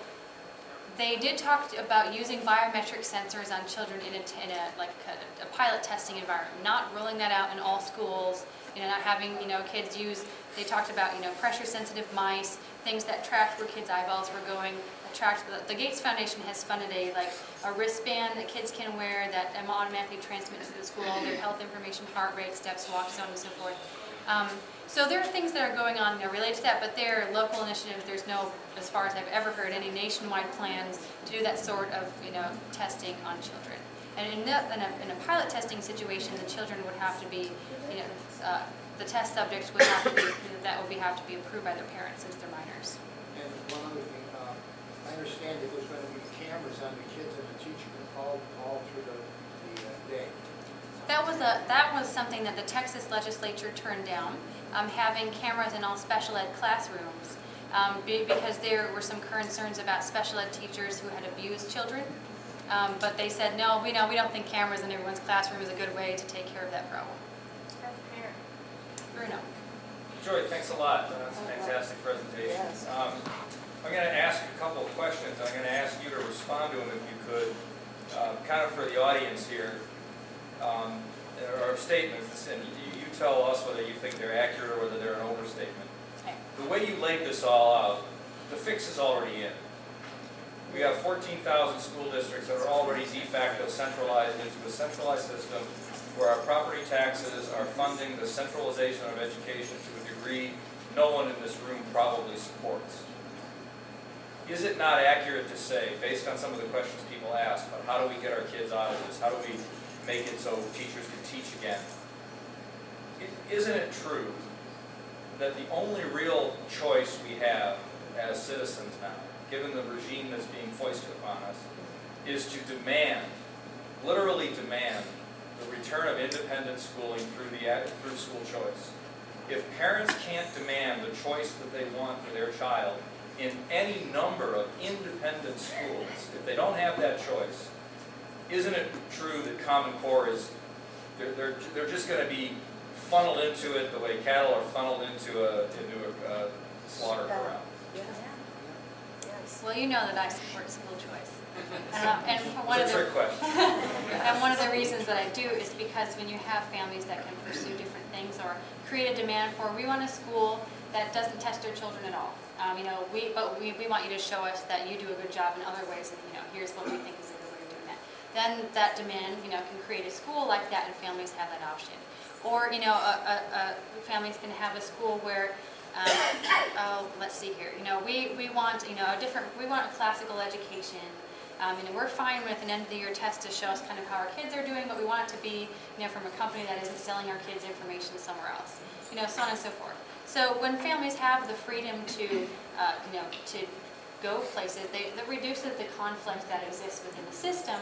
they did talk about using biometric sensors on children in a pilot testing environment, not rolling that out in all schools, not having kids use. They talked about pressure-sensitive mice, things that tracked where kids' eyeballs were going. The Gates Foundation has funded a wristband that kids can wear that automatically transmits to the school all their health information, heart rate, steps, walks, so on and so forth. So there are things that are going on related to that, but they're local initiatives. There's no, as far as I've ever heard, any nationwide plans to do that sort of testing on children. And in a pilot testing situation, the children would have to be, the test subjects would have to be, have to be approved by their parents since they're minors. And one other thing, I understand that there's going to be cameras on the kids and the teacher all through the day. That was something that the Texas legislature turned down, having cameras in all special ed classrooms, because there were some concerns about special ed teachers who had abused children. But they said, no, we don't think cameras in everyone's classroom is a good way to take care of that problem. Bruno. Joy, thanks a lot. That's a fantastic presentation. Yes. I'm going to ask a couple of questions. I'm going to ask you to respond to them if you could, kind of for the audience here, or statements. And you tell us whether you think they're accurate or whether they're an overstatement. Okay. The way you laid this all out, the fix is already in. We have 14,000 school districts that are already de facto centralized into a centralized system where our property taxes are funding the centralization of education to a degree no one in this room probably supports. Is it not accurate to say, based on some of the questions people ask, about how do we get our kids out of this? How do we make it so teachers can teach again? Isn't it true that the only real choice we have as citizens now, given the regime that's being foisted upon us, is to demand, literally demand, the return of independent schooling through school choice? If parents can't demand the choice that they want for their child in any number of independent schools, if they don't have that choice, isn't it true that Common Core is, they're just going to be funneled into it the way cattle are funneled into a slaughter corral? Yeah. Yes. Well, you know that I support school choice. And one It's of a the trick question. and one of the reasons that I do is because when you have families that can pursue different things or create a demand for, we want a school that doesn't test their children at all. We want you to show us that you do a good job in other ways, and here's what we think is a good way of doing that. Then that demand, can create a school like that, and families have that option. Or, families can have a school where, let's see here, we want, we want a classical education. We're fine with an end of the year test to show us kind of how our kids are doing, but we want it to be, from a company that isn't selling our kids information somewhere else, so on and so forth. So when families have the freedom to, to go places, that reduces the conflict that exists within the system,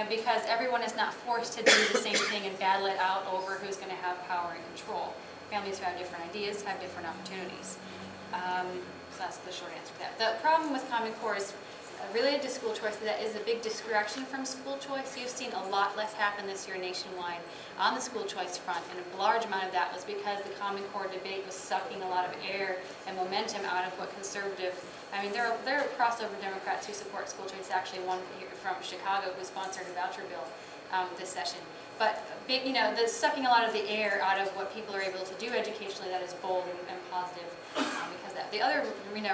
because everyone is not forced to do the same thing and battle it out over who's going to have power and control. Families who have different ideas have different opportunities. So that's the short answer to that. The problem with Common Core is related to school choice, that is a big distraction from school choice. You've seen a lot less happen this year nationwide on the school choice front, and a large amount of that was because the Common Core debate was sucking a lot of air and momentum out of what conservative, there are crossover Democrats who support school choice, actually one here from Chicago who sponsored a voucher bill this session. But the sucking a lot of the air out of what people are able to do educationally that is bold and positive. Because the other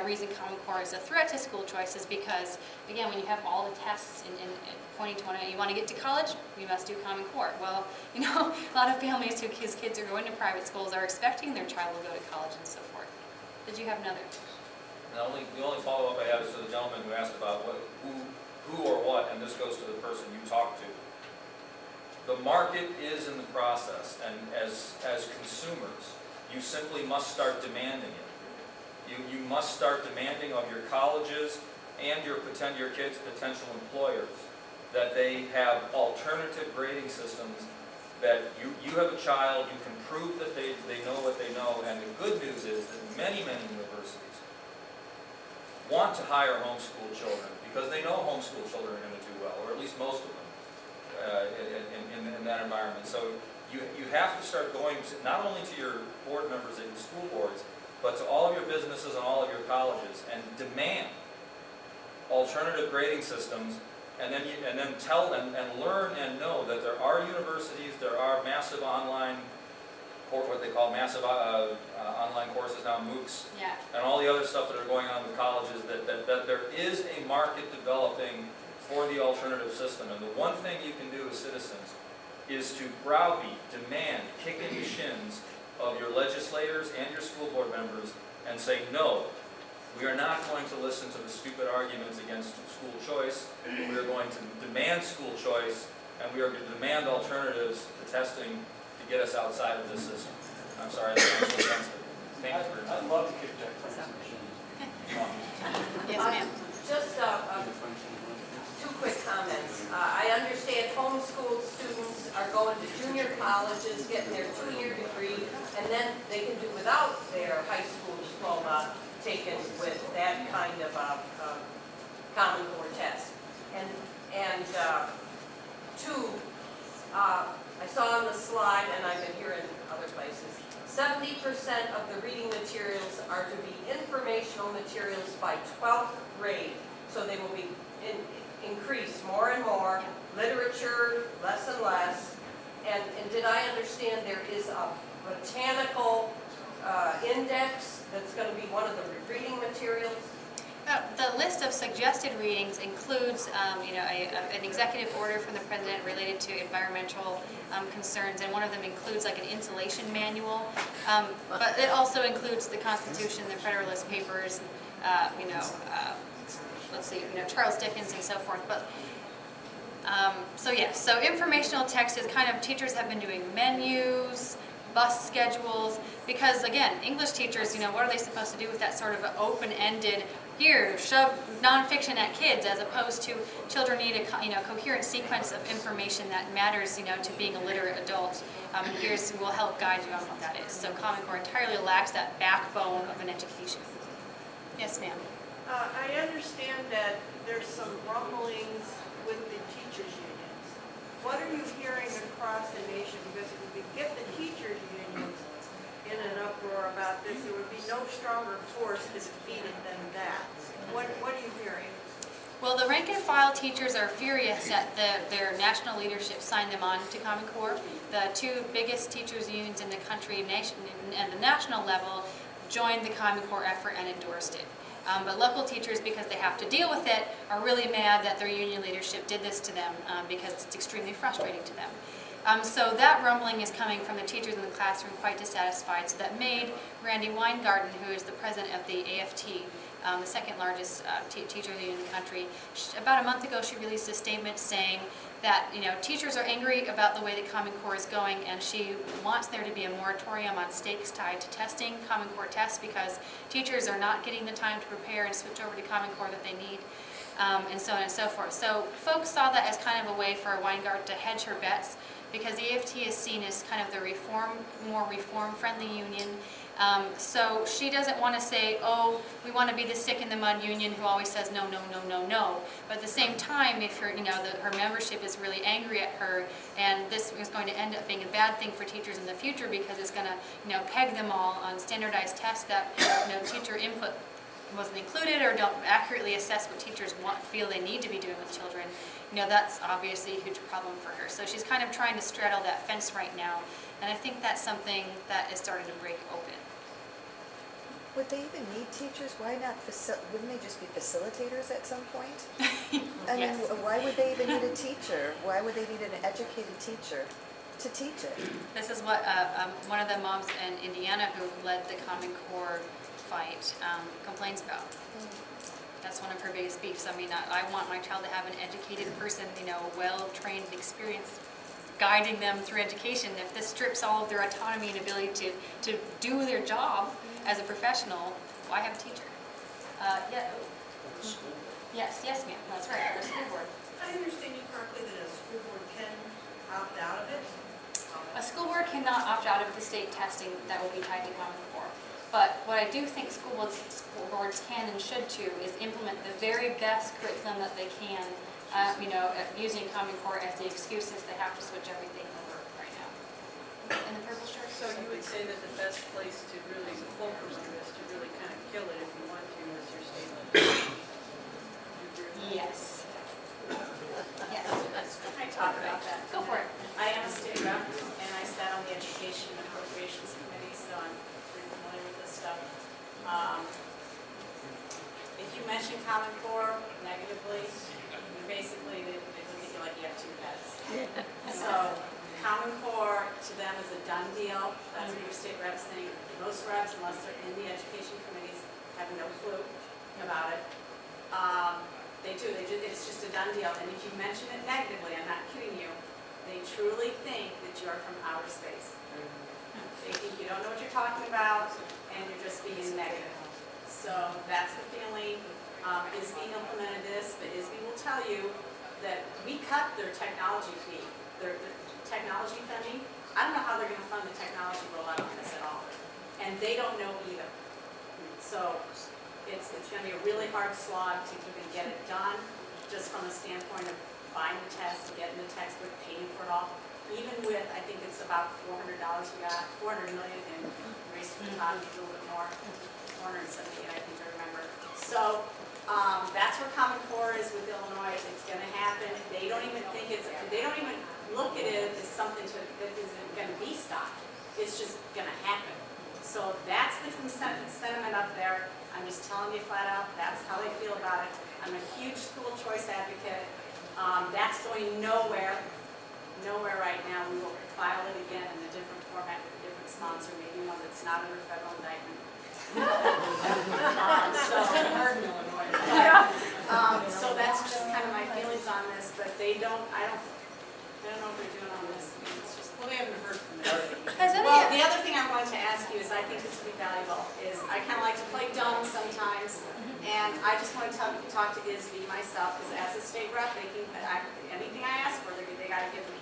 reason Common Core is a threat to school choice is because, again, when you have all the tests in pointing to you want to get to college, you must do Common Core. Well, a lot of families whose kids are going to private schools are expecting their child will go to college and so forth. Did you have another? The only follow-up I have is to the gentleman who asked about who or what, and this goes to the person you talked to. The market is in the process, and as consumers, you simply must start demanding it. You must start demanding of your colleges and your kids' potential employers that they have alternative grading systems, that you have a child, you can prove that they know what they know, and the good news is that many universities want to hire homeschool children because they know homeschool children are going to do well, or at least most of them, in that environment. So you have to start going not only to your board members at your school boards, but to all of your businesses and all of your colleges, and demand alternative grading systems, and then tell them and learn and know that there are universities, there are massive online, what they call massive online courses now, MOOCs, Yeah. and all the other stuff that are going on with colleges, that there is a market developing for the alternative system. And the one thing you can do as citizens is to browbeat, demand, kick in the shins of your legislators and your school board members and say, no, we are not going to listen to the stupid arguments against school choice. We are going to demand school choice, and we are going to demand alternatives to testing to get us outside of this system. I'm sorry, I'm so sensitive. Thank you very much. I'd love to kick Jack Francis. Yes, ma'am. Just two quick comments. I understand homeschooled students are going to junior colleges, getting their 2-year degree, and then they can do without their high school diploma taken with that kind of Common Core test. And two, I saw on the slide, and I've been here in other places, 70% of the reading materials are to be informational materials by 12th grade. So they will be increased more and more, literature less and less. And did I understand there is a botanical index that's going to be one of the reading materials? The list of suggested readings includes, an executive order from the president related to environmental concerns, and one of them includes like an insulation manual. But it also includes the Constitution, the Federalist Papers, Charles Dickens and so forth. But so informational text is kind of, teachers have been doing menus, bus schedules, because again, English teachers, what are they supposed to do with that sort of open-ended, here, shove nonfiction at kids, as opposed to children need a coherent sequence of information that matters, to being a literate adult. We'll help guide you on what that is. So Common Core entirely lacks that backbone of an education. Yes, ma'am. I understand that there's some rumblings with the teachers' unions. What are you hearing across the nation? Because if we could get the teachers' unions in an uproar about this, there would be no stronger force to defeat it than that. What are you hearing? Well, the rank and file teachers are furious that their national leadership signed them on to Common Core. The two biggest teachers' unions in the country and the national level joined the Common Core effort and endorsed it. But local teachers, because they have to deal with it, are really mad that their union leadership did this to them because it's extremely frustrating to them. So that rumbling is coming from the teachers in the classroom, quite dissatisfied. So that made Randy Weingarten, who is the president of the AFT, the second largest teacher union in the country, about a month ago she released a statement saying that teachers are angry about the way the Common Core is going, and she wants there to be a moratorium on stakes tied to testing Common Core tests, because teachers are not getting the time to prepare and switch over to Common Core that they need. And so on and so forth. So folks saw that as kind of a way for Weingarten to hedge her bets, because the AFT is seen as kind of the more reform-friendly union. So she doesn't want to say, oh, we want to be the stick-in-the-mud union who always says no, no, no, no, no. But at the same time, if her membership is really angry at her, and this is going to end up being a bad thing for teachers in the future, because it's going to peg them all on standardized tests that teacher input wasn't included, or don't accurately assess what teachers feel they need to be doing with children, that's obviously a huge problem for her. So she's kind of trying to straddle that fence right now, and I think that's something that is starting to break open. Would they even need teachers? Why not, wouldn't they just be facilitators at some point? I mean, why would they even need a teacher? Why would they need an educated teacher to teach it? This is what one of the moms in Indiana who led the Common Core fight complains about. That's one of her biggest beefs. I mean, I want my child to have an educated person, well-trained, experienced, guiding them through education. If this strips all of their autonomy and ability to do their job as a professional, why have a teacher? Yes, ma'am. That's right. The school board. I understand you correctly that a school board can opt out of it? A school board cannot opt out of the state testing that will be tied to Common Core. But what I do think school boards can and should do is implement the very best curriculum that they can, using Common Core as the excuse since they have to switch everything over right now. In the purple shirt? So you would say that the best place to really fulcrum on this, to really kind of kill it if you want to, is your state level? Yes. Yes. Can I talk about that? Go for it. I am a state rep, and I sat on the Education and Appropriations Committee, so I'm pretty familiar with this stuff. If you mention Common Core negatively, you basically, they look at you like you have two heads. So Common Core to them is a done deal. That's what your state reps think. Most reps, unless they're in the education committees, have no clue about it. It's just a done deal. And if you mention it negatively, I'm not kidding you, they truly think that you're from outer space. They think you don't know what you're talking about, and you're just being negative. So that's the feeling. ISB implemented this, but ISB will tell you that we cut their technology fee, their technology funding. I don't know how they're going to fund the technology rollout on this at all. And they don't know either. So it's going to be a really hard slog to even get it done, just from the standpoint of buying the test, getting the textbook, paying for it all. Even with, I think it's about $400 we got, $400 million in Race to the Top, a little bit more, 478, I think I remember. So that's where Common Core is with Illinois. It's going to happen. They don't even think they don't even look at it as something that isn't going to be stopped. it's just gonna happen. So that's the sentiment up there. I'm just telling you flat out, that's how they feel about it. I'm a huge school choice advocate. That's going nowhere right now. We will file it again in a different format with a different sponsor, maybe one that's not under federal indictment. So that's just kind of my feelings on this, but I don't know what they're doing on this. It's just, Well, we haven't heard from them. well, the other thing I wanted to ask you is, I think this would be valuable, is I kind of like to play dumb sometimes, and I just want to talk to ISB myself, because as a state rep, anything I ask for, they got to give me.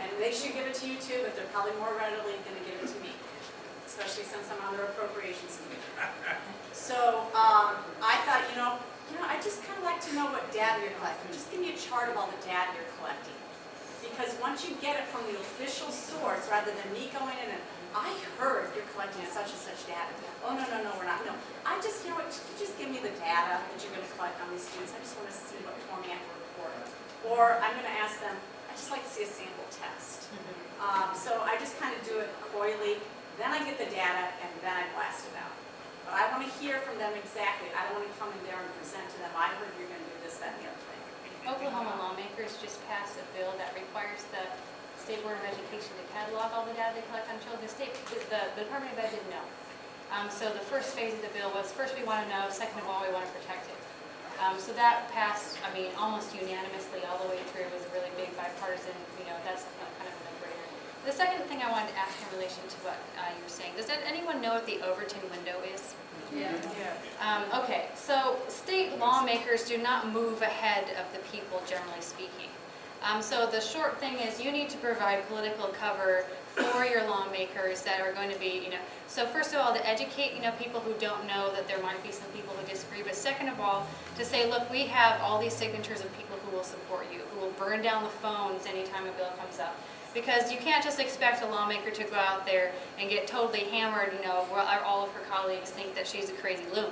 And they should give it to you too, but they're probably more readily going to give it to me, especially since I'm on their appropriations committee. So I thought, I just kind of like to know what data you're collecting. Just give me a chart of all the data you're collecting. Because once you get it from the official source, rather than me going in and, I heard you're collecting such and such data. Oh, no, we're not. No, just give me the data that you're going to collect on these students. I just want to see what format you're reporting. Or I'm going to ask them, I just like to see a sample test. So I just kind of do it coyly. Then I get the data, and then I blast it out. But I want to hear from them exactly. I don't want to come in there and present to them, I heard you're going to do this, that, and the other thing. Oklahoma lawmakers just passed a bill that requires the State Board of Education to catalog all the data they collect on children. The Department of Ed didn't know. So the first phase of the bill was, first we want to know, second of all, we want to protect it. So that passed, almost unanimously all the way through. It was a really big bipartisan, that's kind of a no-brainer. The second thing I wanted to ask in relation to what you were saying, does anyone know what the Overton window is? Yeah. Okay, so state lawmakers do not move ahead of the people, generally speaking. So the short thing is you need to provide political cover for your lawmakers that are going to be, so first of all, to educate, people who don't know that there might be some people who disagree, but second of all, to say, look, we have all these signatures of people who will support you, who will burn down the phones anytime a bill comes up. Because you can't just expect a lawmaker to go out there and get totally hammered, where all of her colleagues think that she's a crazy loon.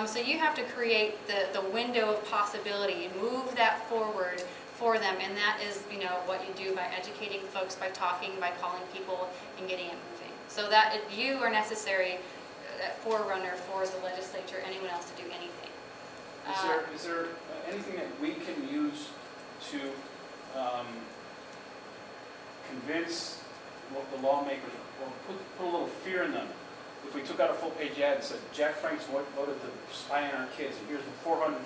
So you have to create the window of possibility, move that forward for them, and that is, what you do by educating folks, by talking, by calling people, and getting it moving. So that you are necessary, forerunner for the legislature, anyone else to do anything. Is there anything that we can use to convince the lawmakers, or put a little fear in them? If we took out a full-page ad and said, Jack Franks voted to spy on our kids, and here's the 400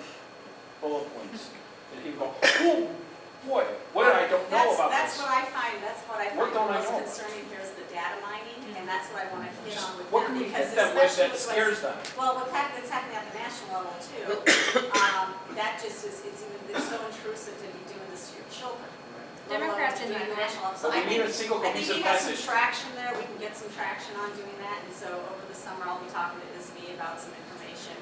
bullet points, and he'd go, oh, boy, what I don't know about That's this. what I find What don't I most know? concerning here is the data mining, and that's what I want to hit on with What them. can we because hit them with especially that scares them? Well, what's happening at the national level too, that just is, it's so intrusive to be doing this to your children. Democrats in New York. So But we need a single I think cohesive we have some message. traction there, we can get some traction on doing that, and so over the summer, I'll be talking to ISB about some information.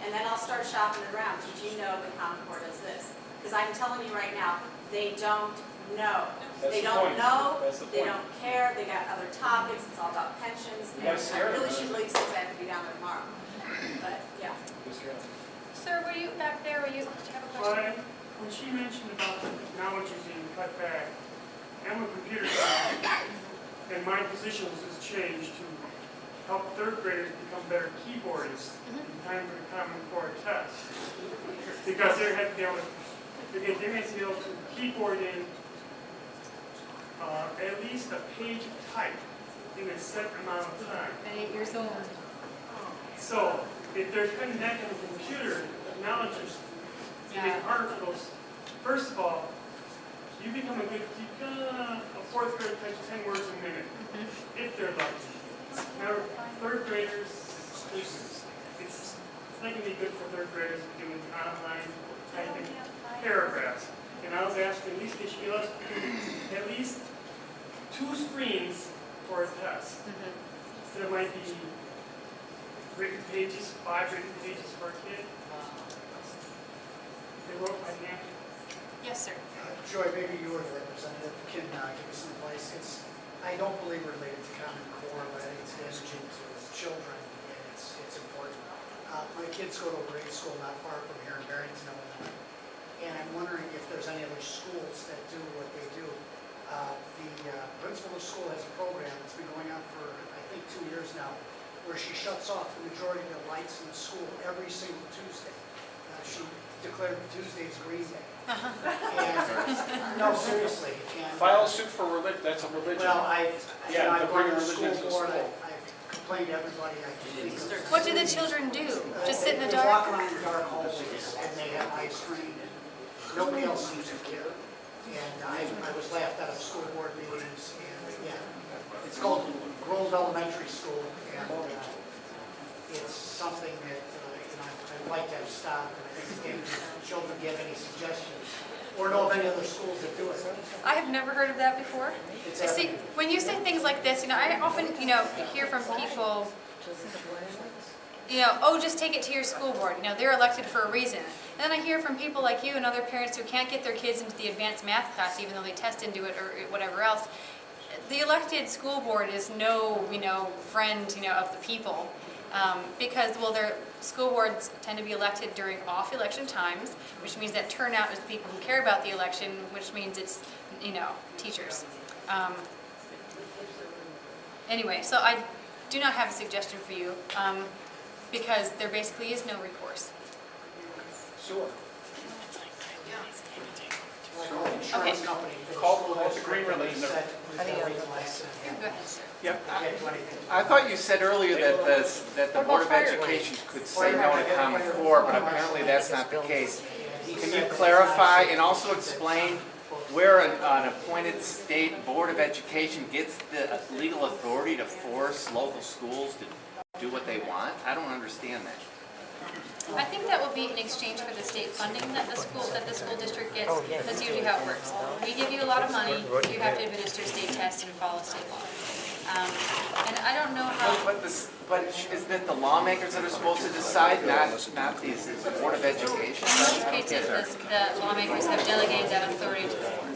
And then I'll start shopping around. Did you know the Common Core does this? Because I'm telling you right now, they don't know. That's They the don't point. know, That's the they point. don't care, they got other topics, it's all about pensions. You gotta And scare I really them. should leave since I have to be down there tomorrow. But, yeah. Sir, were you back there? Did you have a question? When she mentioned about the technologies being cut back, I'm a computer guy, and my position has changed to help third graders become better keyboardists in time for the Common Core test. Because they have to be able to keyboard in at least a page of type in a set amount of time. At 8 years old. So, if they're cutting back on the computer technologies, it's going to be harder for those. First of all, you become a fourth grader types 10 words a minute, if they're lucky. Now, third graders, it's not going to be good for third graders doing online typing paragraphs. And I was asking, at least they should be able to do at least 2 screens for a test. So there might be written pages, 5 written pages for a kid. They wrote by hand. Yes, sir. Joy, maybe you or the representative can give us some advice. I don't believe we're related to Common Core, but I think it's damaging to children, and it's important. My kids go to a grade school not far from here in Barrington, Illinois, and I'm wondering if there's any other schools that do what they do. The principal of the school has a program that's been going on for shuts off the majority of the lights in the school every single Tuesday. She declared Tuesdays Green Day. And, no, seriously. And, File suit for religion, that's a religion. well, Yeah, I've to bring gone to the religion school to the board, school. I've complained to everybody, I just think. What do the children do? Just sit in the They walk dark? around in dark hallways and they have ice cream and nobody else seems to care. And I was laughed out of school board meetings and, yeah, it's called Grove Elementary School and it's something that, I'd like to have stopped. And if children give any suggestions or know of any other schools that do it. I have never heard of that before. It's See, when you say things like this, I often, hear from people, oh, just take it to your school board. They're elected for a reason. And then I hear from people like you and other parents who can't get their kids into the advanced math class even though they test into it or whatever else. The elected school board is no, friend, of the people. Because, their school boards tend to be elected during off-election times, which means that turnout is the people who care about the election, which means it's, teachers. Anyway, so I do not have a suggestion for you, because there basically is no recourse. Sure. Okay. Call the Green Religion. Go ahead, sir. Yep. I thought you said earlier that the Board of Education could say no to Common Core, but apparently that's not the case. Can you clarify and also explain where an appointed state Board of Education gets the legal authority to force local schools to do what they want? I don't understand that. I think that will be in exchange for the state funding that the school district gets. That's usually how it works. We give you a lot of money, you have to administer state tests and follow state law. And I don't know how. But isn't it the lawmakers that are supposed to decide, not the Board of Education? In most cases, the lawmakers have delegated that authority to the board.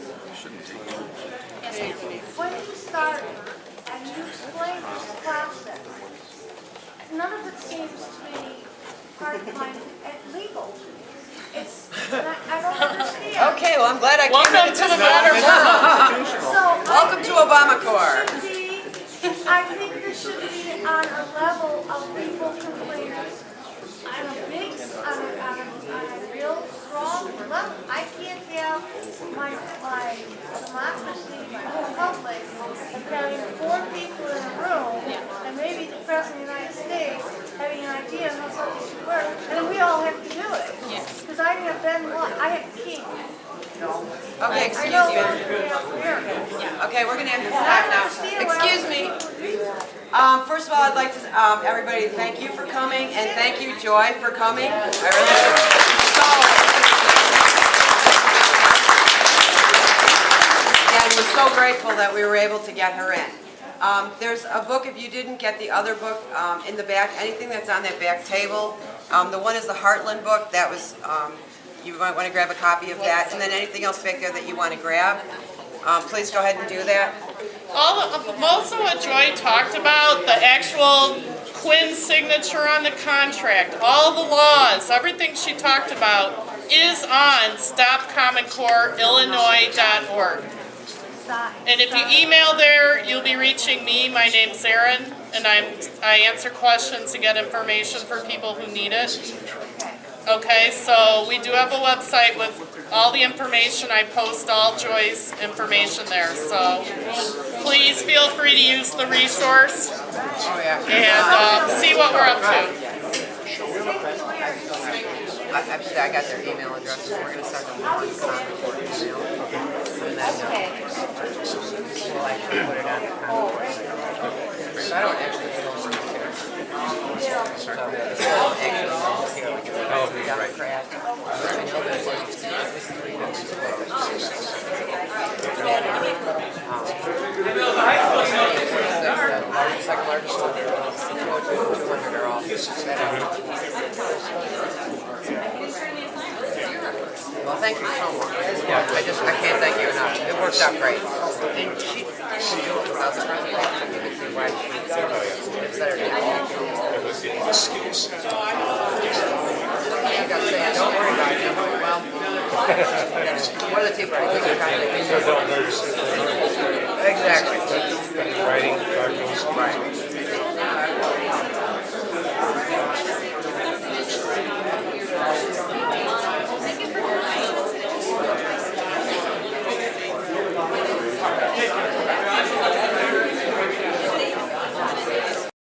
Yes, ma'am. When you start and you explain this process, none of it seems to be part-time legal. I don't understand. Okay, well, I'm glad I came into the matter. Welcome to Obamacare. I think this should be on a level of people complaining. On a real strong level. I can't have my democracy, my republic, of having 4 people in a room, and maybe the President of the United States having an idea of how something should work, and then we all have to do it. Yes. Because I have been king. Okay, excuse me. Okay, we're gonna have to stop now. Excuse me. First of all, I'd like to, everybody, thank you for coming, and thank you, Joy, for coming. I and we're so grateful that we were able to get her in. There's a book, if you didn't get the other book, in the back, anything that's on that back table. The one is the Heartland book. That was, you might want to grab a copy of that, and then anything else back there that you want to grab. Please go ahead and do that. Most of what Joy talked about, the actual Quinn's signature on the contract, all the laws, everything she talked about is on stopcommoncoreillinois.org. And if you email there, you'll be reaching me. My name's Erin, and I answer questions to get information for people who need it. Okay, so we do have a website with all the information. I post all Joy's information there, so please feel free to use the resource and see what we're up to. Actually, I got their email addresses. We're going to send them one comment or email. And then we'll actually put it on the comment. I don't actually know where it is. So, it's not actually here because it's a Democrat. I know there's at least 3 second largest one. 200 are off. Well, thank you so much. Yeah, I can't thank you enough. It worked out great. And she joked about the presentation. You can see why she said her name. She got saying, don't worry about it. Well, one of the people I think are kind of